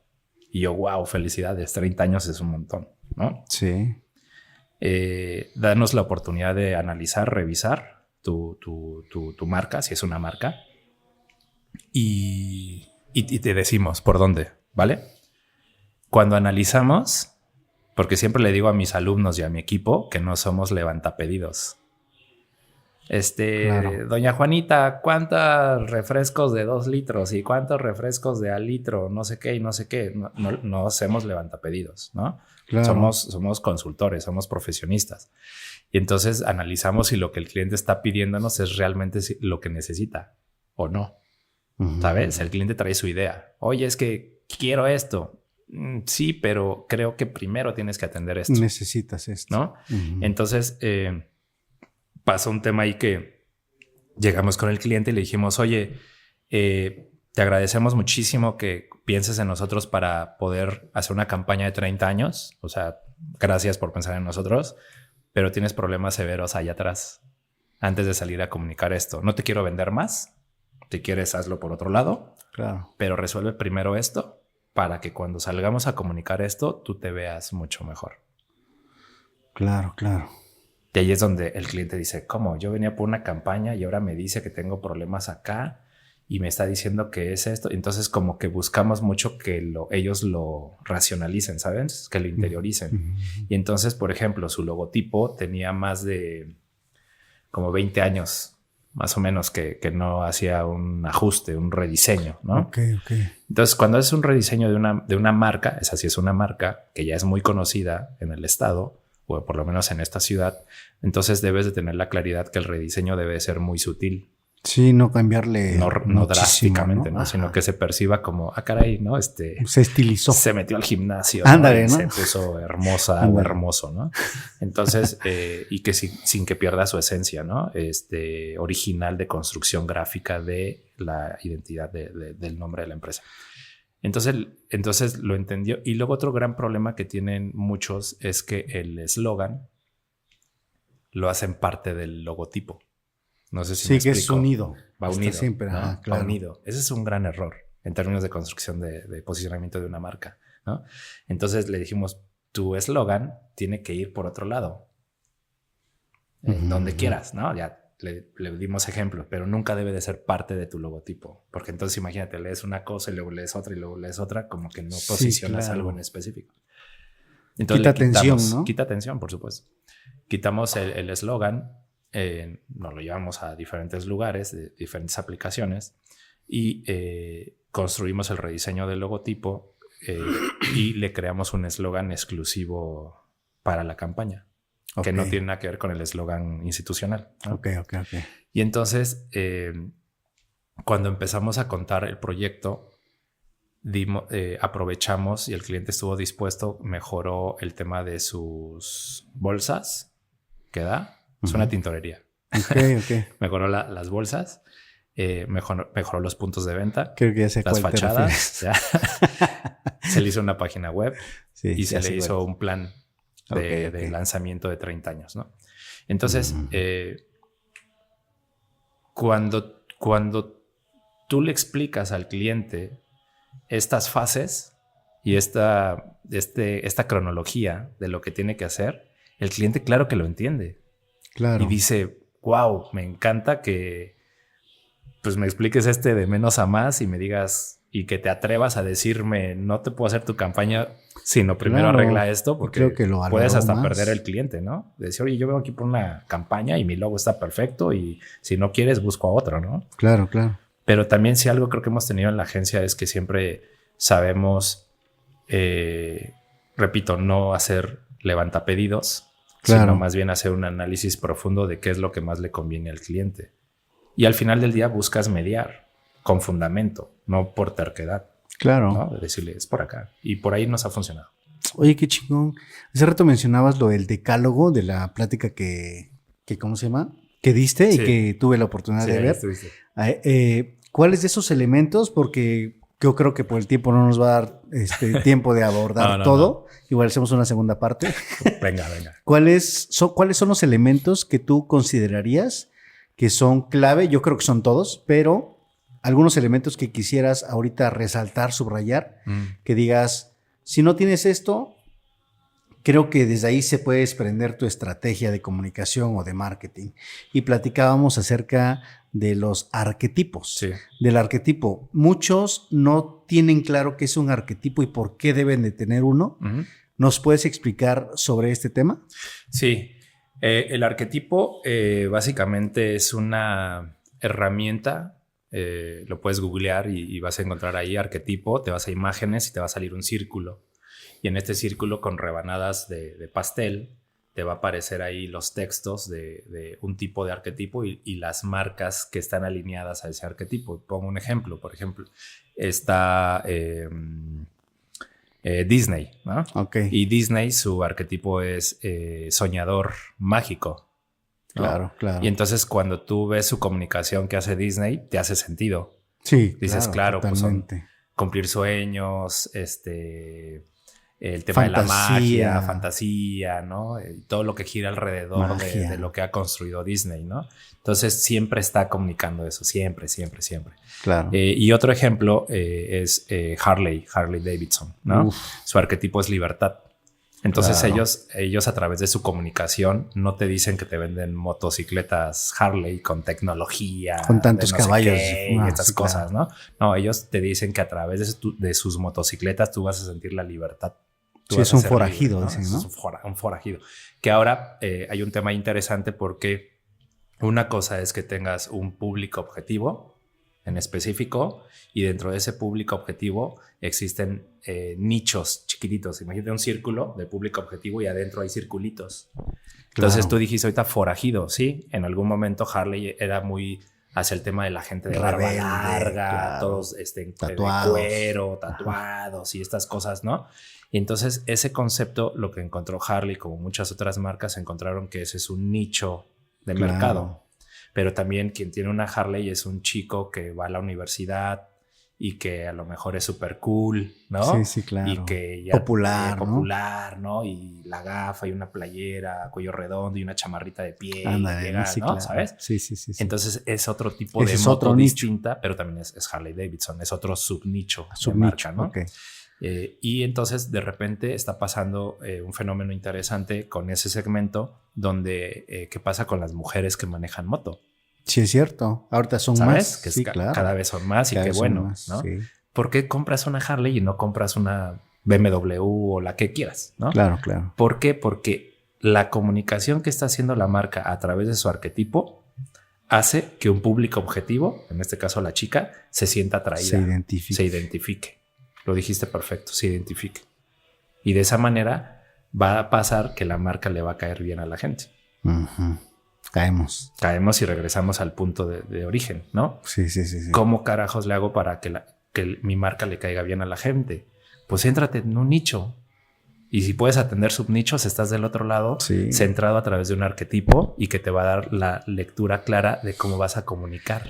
Y yo, wow, felicidades, 30 años es un montón, ¿no? Sí. Danos la oportunidad de analizar, revisar tu marca, si es una marca, y y te decimos por dónde, ¿vale? Cuando analizamos, porque siempre le digo a mis alumnos y a mi equipo que no somos levantapedidos. Claro. Doña Juanita, ¿cuántos refrescos de 2 litros y cuántos refrescos de al litro? No sé qué y no sé qué. No hacemos levantapedidos, ¿no? Claro. Somos consultores, somos profesionistas. Y entonces analizamos si lo que el cliente está pidiéndonos es realmente lo que necesita o no. ¿Sabes? El cliente trae su idea. Oye, es que quiero esto. Sí, pero creo que primero tienes que atender esto. Necesitas esto. ¿No? Entonces, pasó un tema ahí que llegamos con el cliente y le dijimos, oye, te agradecemos muchísimo que pienses en nosotros para poder hacer una campaña de 30 años. O sea, gracias por pensar en nosotros, pero tienes problemas severos allá atrás antes de salir a comunicar esto. No te quiero vender más. Si quieres, hazlo por otro lado. Claro. Pero resuelve primero esto para que cuando salgamos a comunicar esto, tú te veas mucho mejor. Claro, claro. Y ahí es donde el cliente dice, ¿cómo? Yo venía por una campaña y ahora me dice que tengo problemas acá y me está diciendo que es esto. Entonces como que buscamos mucho que ellos lo racionalicen, ¿sabes? Que lo interioricen. Y entonces, por ejemplo, su logotipo tenía más de como 20 años, más o menos, que no hacía un ajuste, un rediseño, ¿no? Ok. Entonces, cuando es un rediseño de una marca, esa sí es una marca que ya es muy conocida en el estado, o por lo menos en esta ciudad, entonces debes de tener la claridad que el rediseño debe ser muy sutil. Sí, no cambiarle. No drásticamente, ¿no? Ajá. Sino que se perciba como, caray, ¿no? Se estilizó. Se metió al gimnasio. Ándale, ¿no? ¿no? Se puso hermosa o hermoso, ¿no? Entonces, y que sin que pierda su esencia, ¿no? Original de construcción gráfica de la identidad del nombre de la empresa. Entonces lo entendió. Y luego otro gran problema que tienen muchos es que el eslogan lo hacen parte del logotipo. No sé si me explico. Que es unido. Va unido. Siempre, ¿no? claro. Va unido. Ese es un gran error en términos de construcción de posicionamiento de una marca, ¿no? Entonces le dijimos, tu eslogan tiene que ir por otro lado. Donde quieras, ¿no? Ya le dimos ejemplos, pero nunca debe de ser parte de tu logotipo. Porque entonces imagínate, lees una cosa y luego lees otra y luego lees otra, como que no posicionas algo en específico. Entonces quita atención, por supuesto. Quitamos el eslogan, nos lo llevamos a diferentes lugares, de diferentes aplicaciones y construimos el rediseño del logotipo y le creamos un eslogan exclusivo para la campaña. Okay. Que no tiene nada que ver con el eslogan institucional, ¿no? Ok. Y entonces, cuando empezamos a contar el proyecto, aprovechamos y el cliente estuvo dispuesto, mejoró el tema de sus bolsas que da. Es una tintorería. Ok. Mejoró las bolsas, mejoró los puntos de venta, creo que ya sé las fachadas. Ya. Se le hizo una página web y se le hizo un plan de lanzamiento de 30 años, ¿no? Entonces, cuando tú le explicas al cliente estas fases y esta cronología de lo que tiene que hacer, el cliente claro que lo entiende. Claro. Y dice, wow, me encanta que pues me expliques de menos a más y me digas y que te atrevas a decirme no te puedo hacer tu campaña, sino primero arregla esto porque creo que puedes hasta perder el cliente, ¿no? Decir, oye, yo vengo aquí por una campaña y mi logo está perfecto y si no quieres busco a otro, ¿no? Claro. Pero también si algo creo que hemos tenido en la agencia es que siempre sabemos, repito, no hacer levantapedidos, sino más bien hacer un análisis profundo de qué es lo que más le conviene al cliente. Y al final del día buscas mediar con fundamento, no por terquedad. Claro. ¿no? De decirle, es por acá. Y por ahí nos ha funcionado. Oye, qué chingón. Hace rato mencionabas lo del decálogo de la plática que ¿cómo se llama? Que diste y que tuve la oportunidad de ver. ¿Cuáles de esos elementos? Porque yo creo que por el tiempo no nos va a dar tiempo de abordar todo. No. Igual hacemos una segunda parte. Venga. ¿Cuáles son los elementos que tú considerarías que son clave? Yo creo que son todos, pero algunos elementos que quisieras ahorita resaltar, subrayar, que digas, si no tienes esto, creo que desde ahí se puede desprender tu estrategia de comunicación o de marketing. Y platicábamos acerca de los arquetipos. Sí. Del arquetipo. Muchos no tienen claro qué es un arquetipo y por qué deben de tener uno. Uh-huh. ¿Nos puedes explicar sobre este tema? Sí. El arquetipo básicamente es una herramienta. Lo puedes googlear y vas a encontrar ahí arquetipo. Te vas a imágenes y te va a salir un círculo. Y en este círculo con rebanadas de pastel te va a aparecer ahí los textos de un tipo de arquetipo y las marcas que están alineadas a ese arquetipo. Pongo un ejemplo. Por ejemplo, está Disney, ¿no? Okay. Y Disney, su arquetipo es soñador mágico, ¿no? Claro, claro. Y entonces cuando tú ves su comunicación que hace Disney, te hace sentido. Sí, dices, claro, pues son cumplir sueños, el tema fantasía. De la magia, fantasía, ¿no? Todo lo que gira alrededor de lo que ha construido Disney, ¿no? Entonces siempre está comunicando eso, siempre. Claro. Y otro ejemplo es Harley Davidson, ¿no? Uf. Su arquetipo es libertad. Entonces claro. ellos a través de su comunicación no te dicen que te venden motocicletas Harley con tecnología, con tantos caballos y estas cosas, claro. ¿no? No, ellos te dicen que a través de sus motocicletas tú vas a sentir la libertad. Sí, es un forajido, libre, ¿no? Dicen, ¿no? Es un forajido. Que ahora hay un tema interesante porque una cosa es que tengas un público objetivo en específico y dentro de ese público objetivo existen nichos chiquititos. Imagínate un círculo de público objetivo y adentro hay circulitos. Entonces claro. Tú dijiste ahorita forajido, ¿sí? En algún momento Harley era muy hacia el tema de la gente de barba larga, claro. Todos tatuados. De cuero, tatuados y estas cosas, ¿no? Y entonces ese concepto, lo que encontró Harley, como muchas otras marcas, encontraron que ese es un nicho de claro. mercado. Pero también quien tiene una Harley es un chico que va a la universidad y que a lo mejor es súper cool, ¿no? Sí, claro. Y que ya popular, ¿no? Y la gafa y una playera, cuello redondo y una chamarrita de piel. Ándale, llega, sí, ¿no? Claro. ¿Sabes? Sí. Entonces es otro tipo de moto distinta, pero también es Harley Davidson, es otro subnicho de marca, ¿no? Okay. Y entonces de repente está pasando un fenómeno interesante con ese segmento donde ¿qué pasa con las mujeres que manejan moto? Sí, es cierto. Ahorita son ¿sabes? más. Que sí, claro. Cada vez son más y qué bueno, más, ¿no? Sí. ¿Por qué compras una Harley y no compras una BMW o la que quieras, ¿no? Claro. ¿Por qué? Porque la comunicación que está haciendo la marca a través de su arquetipo hace que un público objetivo, en este caso la chica, se sienta atraída. Se identifique. Lo dijiste perfecto, se identifique. Y de esa manera va a pasar que la marca le va a caer bien a la gente. Uh-huh. Caemos y regresamos al punto de origen, ¿no? Sí. ¿Cómo carajos le hago para que mi marca le caiga bien a la gente? Pues éntrate en un nicho. Y si puedes atender subnichos, estás del otro lado, centrado a través de un arquetipo y que te va a dar la lectura clara de cómo vas a comunicar.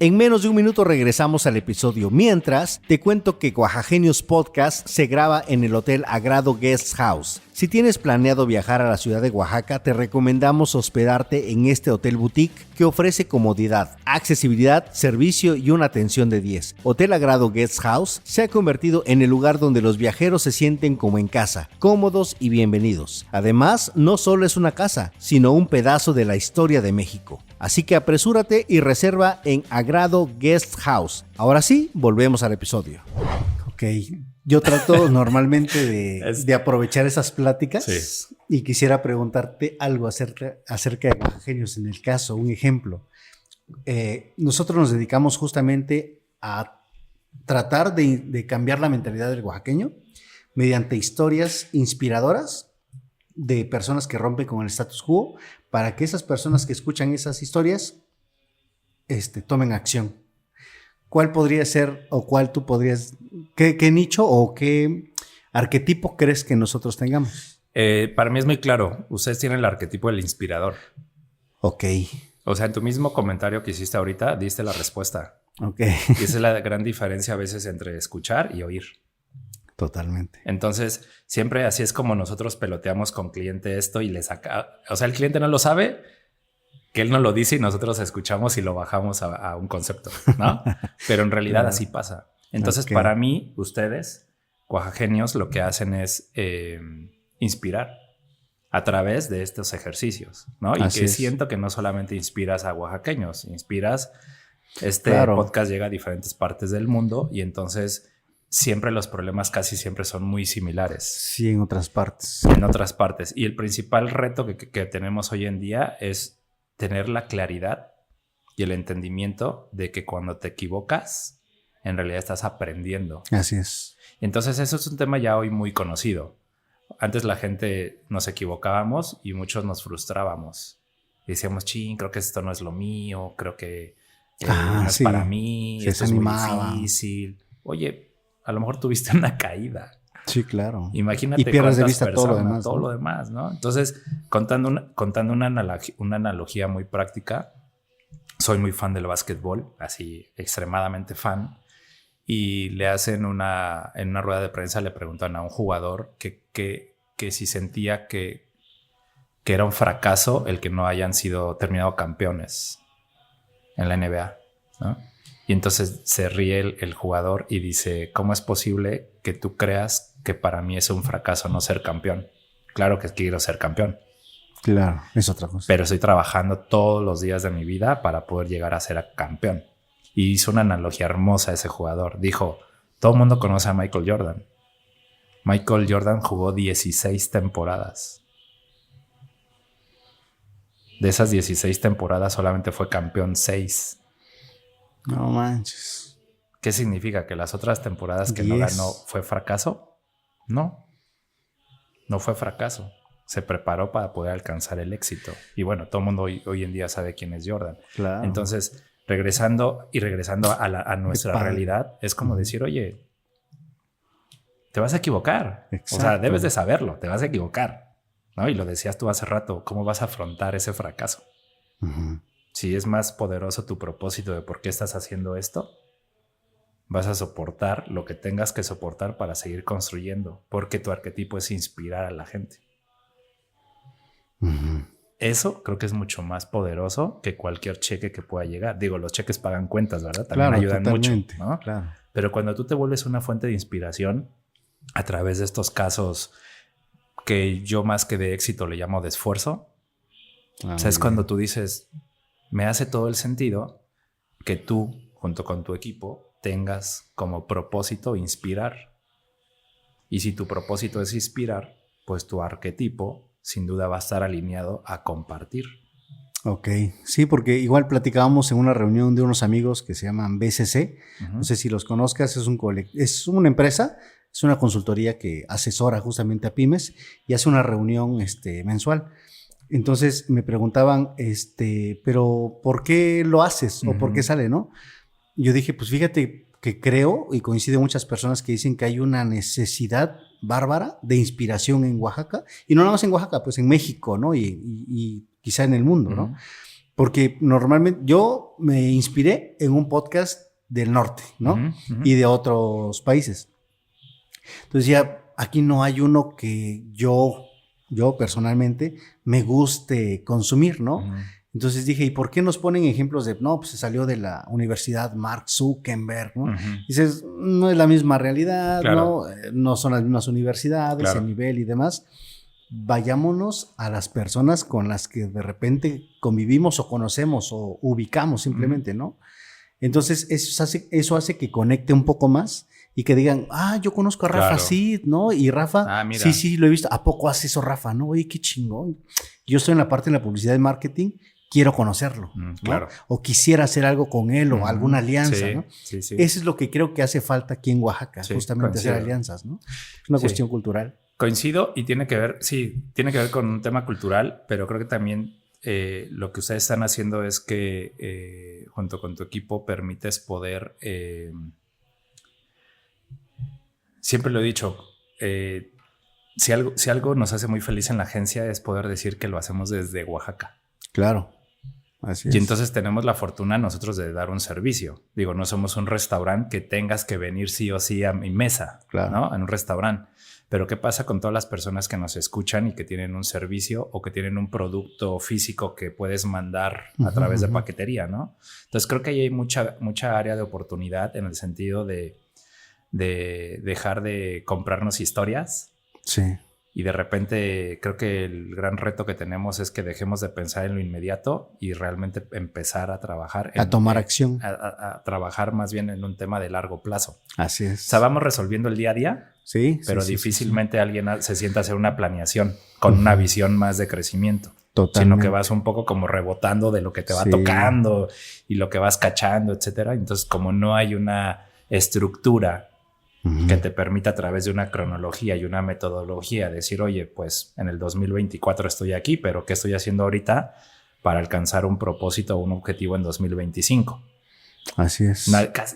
En menos de un minuto regresamos al episodio. Mientras, te cuento que Oaxagenios Podcast se graba en el Hotel Agrado Guest House. Si tienes planeado viajar a la ciudad de Oaxaca, te recomendamos hospedarte en este hotel boutique que ofrece comodidad, accesibilidad, servicio y una atención de 10. Hotel Agrado Guest House se ha convertido en el lugar donde los viajeros se sienten como en casa, cómodos y bienvenidos. Además, no solo es una casa, sino un pedazo de la historia de México. Así que apresúrate y reserva en Agrado Guest House. Ahora sí, volvemos al episodio. Ok, yo trato normalmente de aprovechar esas pláticas y quisiera preguntarte algo acerca de Oaxagenios. En el caso, un ejemplo. Nosotros nos dedicamos justamente a tratar de cambiar la mentalidad del oaxaqueño mediante historias inspiradoras de personas que rompen con el status quo, para que esas personas que escuchan esas historias tomen acción. ¿Cuál podría ser o cuál tú podrías, qué nicho o qué arquetipo crees que nosotros tengamos? Para mí es muy claro. Ustedes tienen el arquetipo del inspirador. Ok. O sea, en tu mismo comentario que hiciste ahorita, diste la respuesta. Ok. Y esa es la gran diferencia a veces entre escuchar y oír. Totalmente. Entonces, siempre así es como nosotros peloteamos con cliente esto y le saca... O sea, el cliente no lo sabe, que él no lo dice y nosotros escuchamos y lo bajamos a un concepto, ¿no? Pero en realidad así pasa. Entonces, para mí, ustedes, oaxagenios, lo que hacen es inspirar. a través de estos ejercicios, ¿no? Y Así que es. siento que no solamente inspiras a oaxaqueños, inspiras, Claro. podcast llega a diferentes partes del mundo y entonces siempre los problemas casi siempre son muy similares Sí, en otras partes. en otras partes. Y el principal reto que tenemos hoy en día es tener la claridad y el entendimiento de que cuando te equivocas, en realidad estás aprendiendo. Así es. Entonces eso es un tema ya hoy muy conocido. Antes la gente nos equivocábamos y muchos nos frustrábamos. Y decíamos, ching, creo que esto no es lo mío, creo que no es sí. para mí, Se esto es muy desanimaba. difícil. Oye, a lo mejor tuviste una caída. Sí, claro. Imagínate Y pierdes de cuántas vista todo lo personas, demás. todo ¿no? lo demás, ¿no? Entonces, contando una analogía muy práctica, soy muy fan del básquetbol, así extremadamente fan. Y le hacen en una rueda de prensa, le preguntan a un jugador que si sentía que era un fracaso el que no hayan sido terminado campeones en la NBA, ¿no? Y entonces se ríe el jugador y dice, ¿cómo es posible que tú creas que para mí es un fracaso no ser campeón? Claro que quiero ser campeón, Claro, es otra cosa. pero estoy trabajando todos los días de mi vida para poder llegar a ser campeón. Y hizo una analogía hermosa ese jugador. Dijo, todo el mundo conoce a Michael Jordan. Michael Jordan jugó 16 temporadas. De esas 16 temporadas solamente fue campeón 6. No manches. ¿Qué significa? ¿Que las otras temporadas que 10. no ganó fue fracaso? No, no fue fracaso. Se preparó para poder alcanzar el éxito. Y bueno, todo el mundo hoy en día sabe quién es Jordan. Claro. Entonces, regresando a nuestra realidad, es como decir, oye, te vas a equivocar. Exacto. O sea, debes de saberlo, te vas a equivocar, ¿no? Y lo decías tú hace rato, ¿cómo vas a afrontar ese fracaso? Uh-huh. Si es más poderoso tu propósito de por qué estás haciendo esto, vas a soportar lo que tengas que soportar para seguir construyendo, porque tu arquetipo es inspirar a la gente. Uh-huh. Eso creo que es mucho más poderoso que cualquier cheque que pueda llegar. Digo, los cheques pagan cuentas, ¿verdad? También ayudan totalmente, mucho, ¿no? Claro. Pero cuando tú te vuelves una fuente de inspiración a través de estos casos que yo más que de éxito le llamo de esfuerzo, o sea, es cuando tú dices, me hace todo el sentido que tú, junto con tu equipo, tengas como propósito inspirar. Y si tu propósito es inspirar, pues tu arquetipo sin duda va a estar alineado a compartir. Ok, sí, porque igual platicábamos en una reunión de unos amigos que se llaman BCC. Uh-huh. No sé si los conozcas, es una empresa, es una consultoría que asesora justamente a pymes y hace una reunión mensual. Entonces me preguntaban, pero ¿por qué lo haces? ¿O por qué sale, no? Y yo dije, pues fíjate que creo, y coinciden muchas personas que dicen que hay una necesidad bárbara de inspiración en Oaxaca, y no nada más en Oaxaca, pues en México, ¿no? Y quizá en el mundo, ¿no? Porque normalmente yo me inspiré en un podcast del norte, ¿no? Y de otros países. Entonces ya aquí no hay uno que yo personalmente me guste consumir, ¿no? Entonces dije, ¿y por qué nos ponen ejemplos de, no, pues se salió de la Universidad Mark Zuckerberg, ¿no? Dices, no es la misma realidad, claro. No son las mismas universidades, claro. El nivel y demás. Vayámonos a las personas con las que de repente convivimos o conocemos o ubicamos simplemente, ¿no? Entonces eso hace que conecte un poco más y que digan, yo conozco a Rafa Cid, ¿no? Y Rafa, sí, lo he visto. ¿A poco hace eso Rafa? No, oye, qué chingón. Yo estoy en la parte de la publicidad y marketing, quiero conocerlo, ¿no? Claro. O quisiera hacer algo con él o alguna alianza, ¿no? Sí. Eso es lo que creo que hace falta aquí en Oaxaca, justamente hacer alianzas, ¿no? Es una cuestión cultural. Coincido y tiene que ver con un tema cultural, pero creo que también lo que ustedes están haciendo es que junto con tu equipo permites poder, siempre lo he dicho, si algo nos hace muy feliz en la agencia es poder decir que lo hacemos desde Oaxaca. Claro, así es. Y entonces tenemos la fortuna nosotros de dar un servicio. Digo, no somos un restaurante que tengas que venir sí o sí a mi mesa, claro. ¿No? En un restaurante. Pero ¿qué pasa con todas las personas que nos escuchan y que tienen un servicio o que tienen un producto físico que puedes mandar a través de paquetería, ¿no? Entonces creo que ahí hay mucha área de oportunidad en el sentido de dejar de comprarnos historias. Sí. Y de repente creo que el gran reto que tenemos es que dejemos de pensar en lo inmediato y realmente empezar a trabajar. A tomar acción. A trabajar más bien en un tema de largo plazo. Así es. O sea, vamos resolviendo el día a día, sí, pero sí, difícilmente alguien se sienta a hacer una planeación con una visión más de crecimiento. Totalmente. Sino que vas un poco como rebotando de lo que te va tocando y lo que vas cachando, etcétera. Entonces, como no hay una estructura que te permita a través de una cronología y una metodología decir, oye, pues en el 2024 estoy aquí, pero ¿qué estoy haciendo ahorita para alcanzar un propósito o un objetivo en 2025? Así es.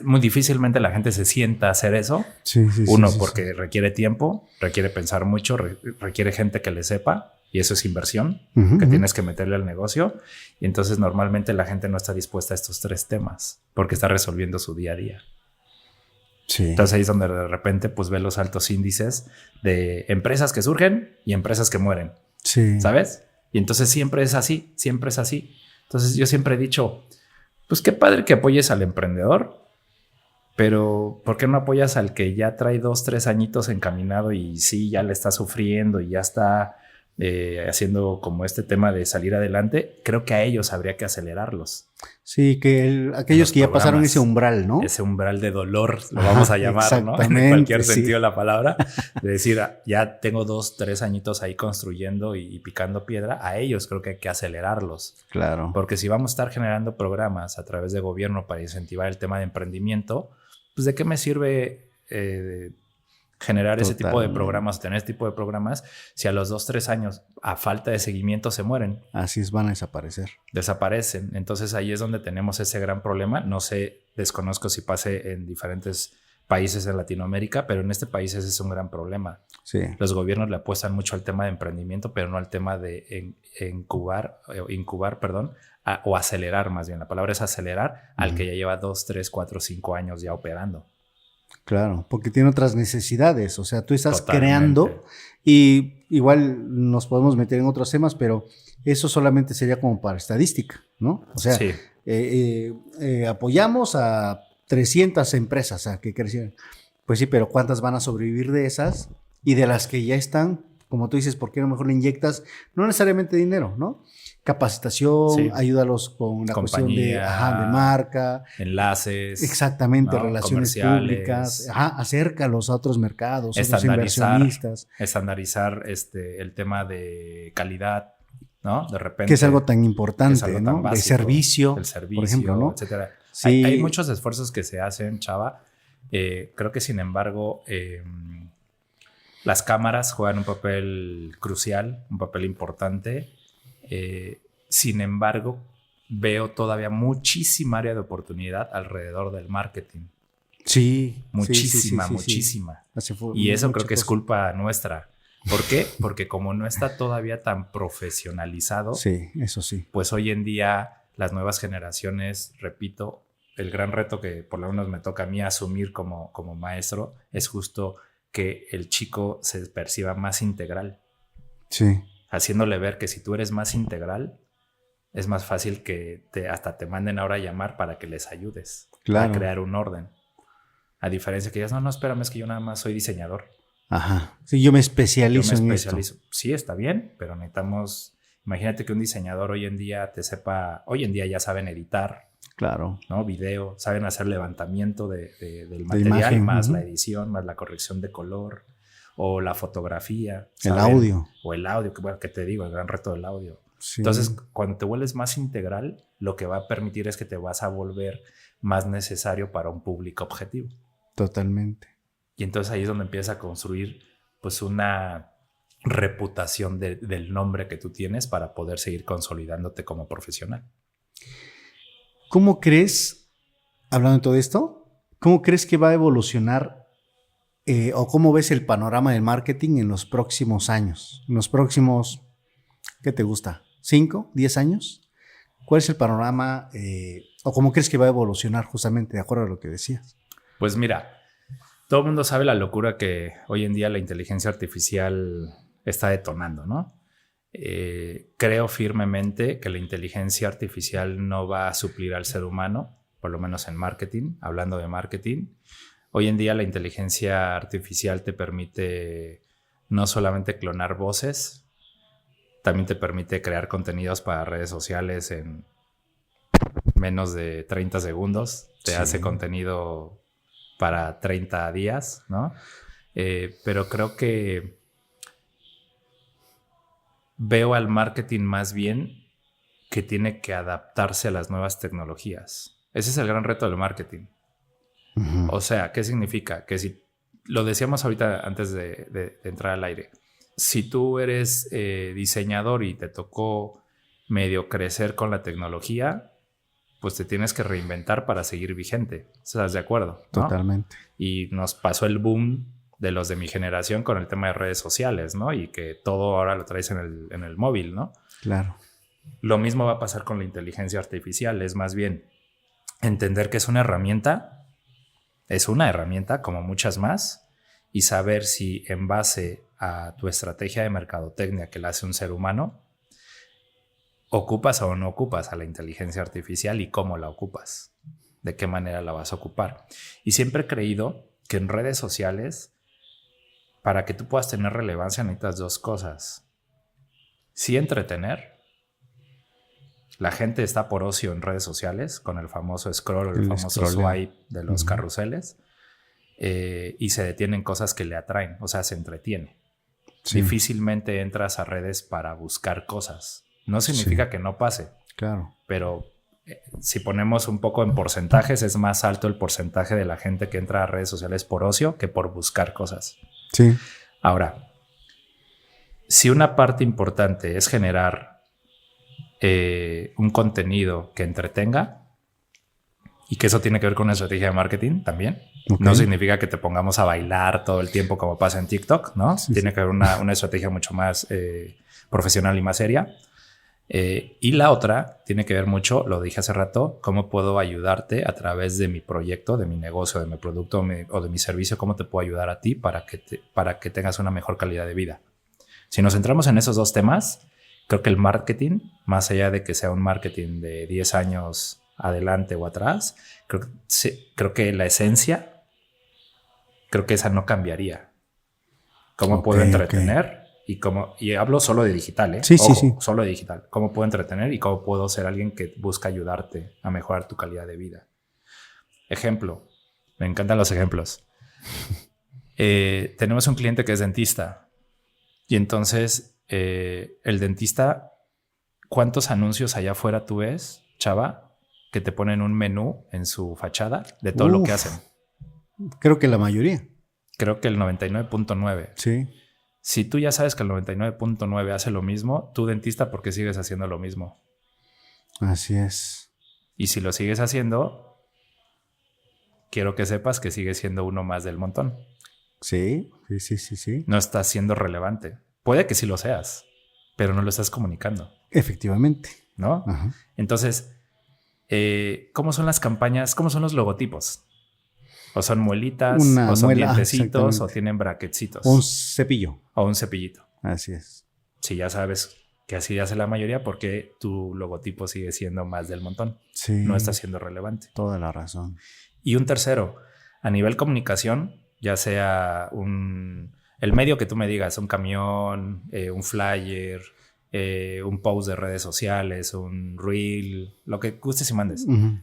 Muy difícilmente la gente se sienta a hacer eso. Sí, Uno, porque requiere tiempo, requiere pensar mucho, requiere gente que le sepa, y eso es inversión que tienes que meterle al negocio. Y entonces normalmente la gente no está dispuesta a estos 3 temas porque está resolviendo su día a día. Sí. Entonces ahí es donde de repente pues ve los altos índices de empresas que surgen y empresas que mueren. Sí. ¿Sabes? Y entonces siempre es así, siempre es así. Entonces yo siempre he dicho, pues qué padre que apoyes al emprendedor, pero ¿por qué no apoyas al que ya trae 2, 3 añitos encaminado y sí, ya le está sufriendo y ya está haciendo como este tema de salir adelante? Creo que a ellos habría que acelerarlos. Sí, que aquellos que ya pasaron ese umbral, ¿no? Ese umbral de dolor, lo vamos a llamar, ¿no? En cualquier sentido de la palabra. De decir, ya tengo 2, 3 añitos ahí construyendo y picando piedra. A ellos creo que hay que acelerarlos. Claro. Porque si vamos a estar generando programas a través de gobierno para incentivar el tema de emprendimiento, pues ¿de qué me sirve generar ese tipo de programas, tener ese tipo de programas, si a los 2, 3 años, a falta de seguimiento, se mueren? Así es, van a desaparecer. Desaparecen. Entonces ahí es donde tenemos ese gran problema. No sé, desconozco si pase en diferentes países en Latinoamérica, pero en este país ese es un gran problema. Sí. Los gobiernos le apuestan mucho al tema de emprendimiento, pero no al tema de incubar, o acelerar más bien. La palabra es acelerar al que ya lleva 2, 3, 4, 5 años ya operando. Claro, porque tiene otras necesidades, o sea, tú estás creando y igual nos podemos meter en otros temas, pero eso solamente sería como para estadística, ¿no? O sea, apoyamos a 300 empresas a que crecieran. Pues sí, pero ¿cuántas van a sobrevivir de esas? Y de las que ya están, como tú dices, ¿por qué a lo mejor le inyectas? No necesariamente dinero, ¿no? Capacitación, ayúdalos con la cuestión de marca. Enlaces. Exactamente, ¿no? Relaciones públicas. Acércalos a otros mercados, otros inversionistas. Estandarizar el tema de calidad, ¿no? De repente. Que es algo tan importante, algo ¿no? Tan básico, de servicio, por ejemplo, ¿no? Etcétera. Sí. Hay muchos esfuerzos que se hacen, Chava. Creo que, sin embargo, las cámaras juegan un papel crucial, un papel importante. Sin embargo, veo todavía muchísima área de oportunidad alrededor del marketing. Sí. Muchísima. Y eso creo que es culpa nuestra. ¿Por qué? Porque como no está todavía tan profesionalizado. Sí, eso sí. Pues hoy en día las nuevas generaciones, repito, el gran reto que por lo menos me toca a mí asumir como maestro es justo que el chico se perciba más integral. Sí. Haciéndole ver que si tú eres más integral, es más fácil que hasta te manden ahora a llamar para que les ayudes a crear un orden. A diferencia que digas, no, espérame, es que yo nada más soy diseñador. Ajá. Sí, yo me especializo en esto. Sí, está bien, pero necesitamos... Imagínate que un diseñador hoy en día ya saben editar. Claro. ¿No? Video, saben hacer levantamiento del material, más la edición, más la corrección de color, o la fotografía. ¿Saben? El audio. O el audio, que te digo, el gran reto del audio. Sí. Entonces, cuando te vuelves más integral, lo que va a permitir es que te vas a volver más necesario para un público objetivo. Totalmente. Y entonces ahí es donde empiezas a construir pues una reputación del nombre que tú tienes para poder seguir consolidándote como profesional. ¿Cómo crees, hablando de todo esto, cómo crees que va a evolucionar o cómo ves el panorama del marketing en los próximos años? En los próximos, ¿qué te gusta? ¿5, 10 años? ¿Cuál es el panorama o cómo crees que va a evolucionar justamente de acuerdo a lo que decías? Pues mira, todo el mundo sabe la locura que hoy en día la inteligencia artificial está detonando, ¿no? Creo firmemente que la inteligencia artificial no va a suplir al ser humano, por lo menos en marketing, hablando de marketing. Hoy en día la inteligencia artificial te permite no solamente clonar voces, también te permite crear contenidos para redes sociales en menos de 30 segundos. Te hace contenido para 30 días, ¿no? Pero creo que veo al marketing más bien que tiene que adaptarse a las nuevas tecnologías. Ese es el gran reto del marketing. Uh-huh. O sea, ¿qué significa? Que si lo decíamos ahorita antes de entrar al aire, si tú eres diseñador y te tocó medio crecer con la tecnología, pues te tienes que reinventar para seguir vigente. ¿Estás de acuerdo? ¿No? Totalmente. Y nos pasó el boom de los de mi generación con el tema de redes sociales, ¿no? Y que todo ahora lo traes en el móvil, ¿no? Claro. Lo mismo va a pasar con la inteligencia artificial. Es más bien entender que es una herramienta como muchas más, y saber si en base a tu estrategia de mercadotecnia que la hace un ser humano, ocupas o no ocupas a la inteligencia artificial y cómo la ocupas, de qué manera la vas a ocupar. Y siempre he creído que en redes sociales, para que tú puedas tener relevancia, necesitas dos cosas. Sí, entretener. La gente está por ocio en redes sociales con el famoso scroll, el famoso swipe de los carruseles, y se detienen cosas que le atraen, o sea, se entretiene. Sí. Difícilmente entras a redes para buscar cosas. No significa que no pase. Claro. Pero si ponemos un poco en porcentajes, es más alto el porcentaje de la gente que entra a redes sociales por ocio que por buscar cosas. Sí. Ahora, si una parte importante es generar un contenido que entretenga, y que eso tiene que ver con una estrategia de marketing también. Okay. No significa que te pongamos a bailar todo el tiempo como pasa en TikTok, ¿no? Sí, tiene que haber una estrategia mucho más profesional y más seria. Y la otra tiene que ver mucho, lo dije hace rato, cómo puedo ayudarte a través de mi proyecto, de mi negocio, de mi producto o de mi servicio, cómo te puedo ayudar a ti para que tengas una mejor calidad de vida. Si nos centramos en esos dos temas, creo que el marketing, más allá de que sea un marketing de 10 años adelante o atrás, creo que la esencia, creo que esa no cambiaría. ¿Cómo puedo entretener? Y hablo solo de digital, ¿eh? Sí, Ojo, sí. Solo de digital. ¿Cómo puedo entretener y cómo puedo ser alguien que busca ayudarte a mejorar tu calidad de vida? Ejemplo. Me encantan los ejemplos. Tenemos un cliente que es dentista. Y entonces, el dentista, ¿cuántos anuncios allá afuera tú ves, chava, que te ponen un menú en su fachada de todo lo que hacen? Creo que la mayoría. Creo que el 99.9. Sí. Si tú ya sabes que el 99.9 hace lo mismo, tú, dentista, ¿por qué sigues haciendo lo mismo? Así es. Y si lo sigues haciendo, quiero que sepas que sigues siendo uno más del montón. Sí. No estás siendo relevante. Puede que sí lo seas, pero no lo estás comunicando. Efectivamente. ¿No? Ajá. Entonces, ¿cómo son las campañas? ¿Cómo son los logotipos? O son muelitas, o son dientecitos, o tienen bracketcitos. Un cepillo. O un cepillito. Así es. Si ya sabes que así hace la mayoría, porque tu logotipo sigue siendo más del montón. Sí. No está siendo relevante. Toda la razón. Y un tercero, a nivel comunicación, ya sea el medio que tú me digas, un camión, un flyer, un post de redes sociales, un reel, lo que gustes y mandes. Uh-huh.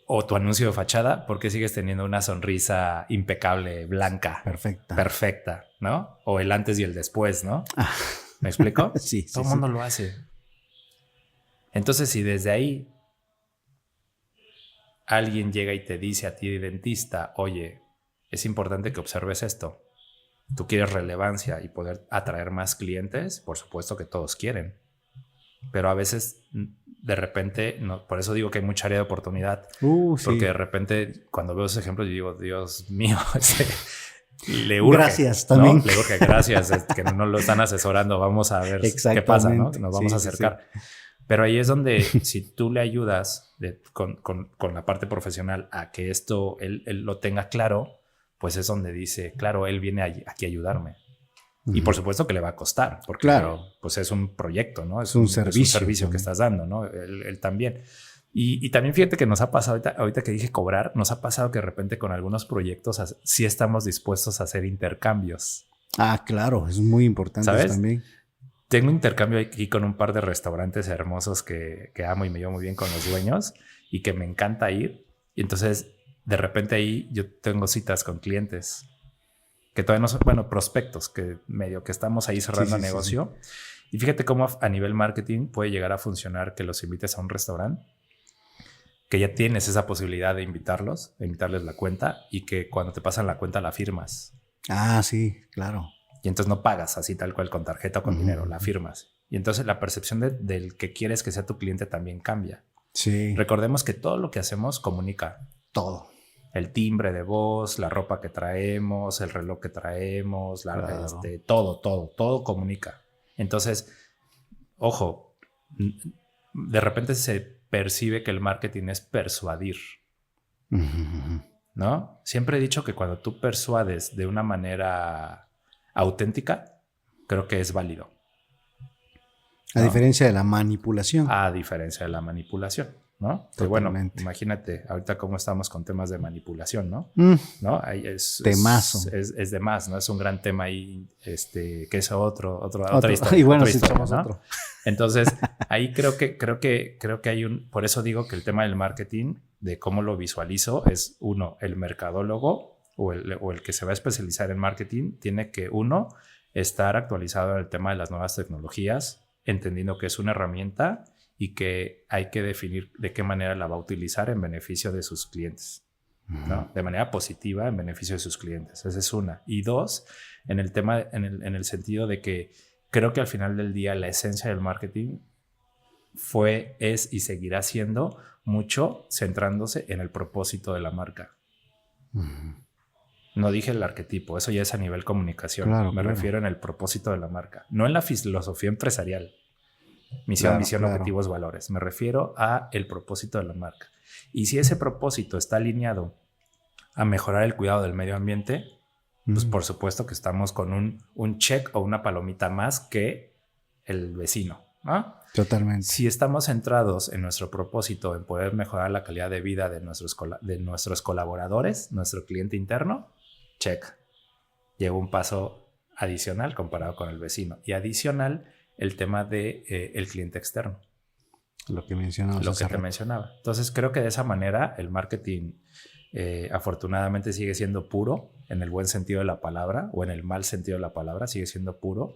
O tu anuncio de fachada, porque sigues teniendo una sonrisa impecable, blanca. Perfecta, ¿no? O el antes y el después, ¿no? ¿Me explico? Sí. Todo el mundo lo hace. Entonces, si desde ahí alguien llega y te dice a ti, dentista, oye, es importante que observes esto. Tú quieres relevancia y poder atraer más clientes, por supuesto que todos quieren. Pero a veces, de repente, no, por eso digo que hay mucha área de oportunidad. Porque de repente, cuando veo esos ejemplos, yo digo, Dios mío, le urge. Gracias también. ¿No? Le urge, gracias, que no lo están asesorando. Vamos a ver qué pasa, ¿no? Nos vamos a acercar. Sí. Pero ahí es donde, si tú le ayudas con la parte profesional a que esto él lo tenga claro, pues es donde dice, claro, él viene aquí a ayudarme. Y por supuesto que le va a costar, porque pues es un proyecto, ¿no? Es un servicio que estás dando, ¿no? Él también. Y también fíjate que nos ha pasado, ahorita que dije cobrar, nos ha pasado que de repente con algunos proyectos sí estamos dispuestos a hacer intercambios. Ah, claro, es muy importante ¿Sabes? eso también. Tengo intercambio aquí con un par de restaurantes hermosos que amo y me llevo muy bien con los dueños y que me encanta ir. Y entonces, de repente ahí yo tengo citas con clientes que todavía no son, bueno, prospectos, que medio que estamos ahí cerrando negocio. Sí. Y fíjate cómo a nivel marketing puede llegar a funcionar que los invites a un restaurante, que ya tienes esa posibilidad de invitarlos, de invitarles la cuenta y que cuando te pasan la cuenta la firmas. Ah, sí, claro. Y entonces no pagas así tal cual con tarjeta o con dinero, la firmas. Y entonces la percepción del que quieres que sea tu cliente también cambia. Sí. Recordemos que todo lo que hacemos comunica. Todo. El timbre de voz, la ropa que traemos, el reloj que traemos, claro. todo comunica. Entonces, ojo, de repente se percibe que el marketing es persuadir. ¿No? Siempre he dicho que cuando tú persuades de una manera auténtica, creo que es válido. ¿No? A diferencia de la manipulación. A diferencia de la manipulación, ¿no? Que bueno, imagínate ahorita cómo estamos con temas de manipulación, ¿no? ¿No? Ahí Temazo. Es de más, ¿no? Es un gran tema ahí, que es otra historia. Y bueno, otra historia, somos ¿no? otro. Entonces, ahí creo que hay por eso digo que el tema del marketing, de cómo lo visualizo, es uno, el mercadólogo o el que se va a especializar en marketing, tiene que estar actualizado en el tema de las nuevas tecnologías, entendiendo que es una herramienta y que hay que definir de qué manera la va a utilizar en beneficio de sus clientes, ¿no? De manera positiva en beneficio de sus clientes. Esa es una. Y dos, en el tema, en el sentido de que creo que al final del día la esencia del marketing es y seguirá siendo mucho centrándose en el propósito de la marca. No dije el arquetipo, eso ya es a nivel comunicación. Claro, Me refiero en el propósito de la marca, no en la filosofía empresarial. Misión, visión, objetivos, valores. Me refiero a el propósito de la marca. Y si ese propósito está alineado a mejorar el cuidado del medio ambiente, pues por supuesto que estamos con un check o una palomita más que el vecino, ¿no? Totalmente. Si estamos centrados en nuestro propósito, en poder mejorar la calidad de vida de nuestros colaboradores, nuestro cliente interno, check. Lleva un paso adicional comparado con el vecino. Y adicional, el tema de el cliente externo. Lo que mencionabas. Lo que te mencionaba. Entonces, creo que de esa manera el marketing afortunadamente sigue siendo puro en el buen sentido de la palabra o en el mal sentido de la palabra, sigue siendo puro.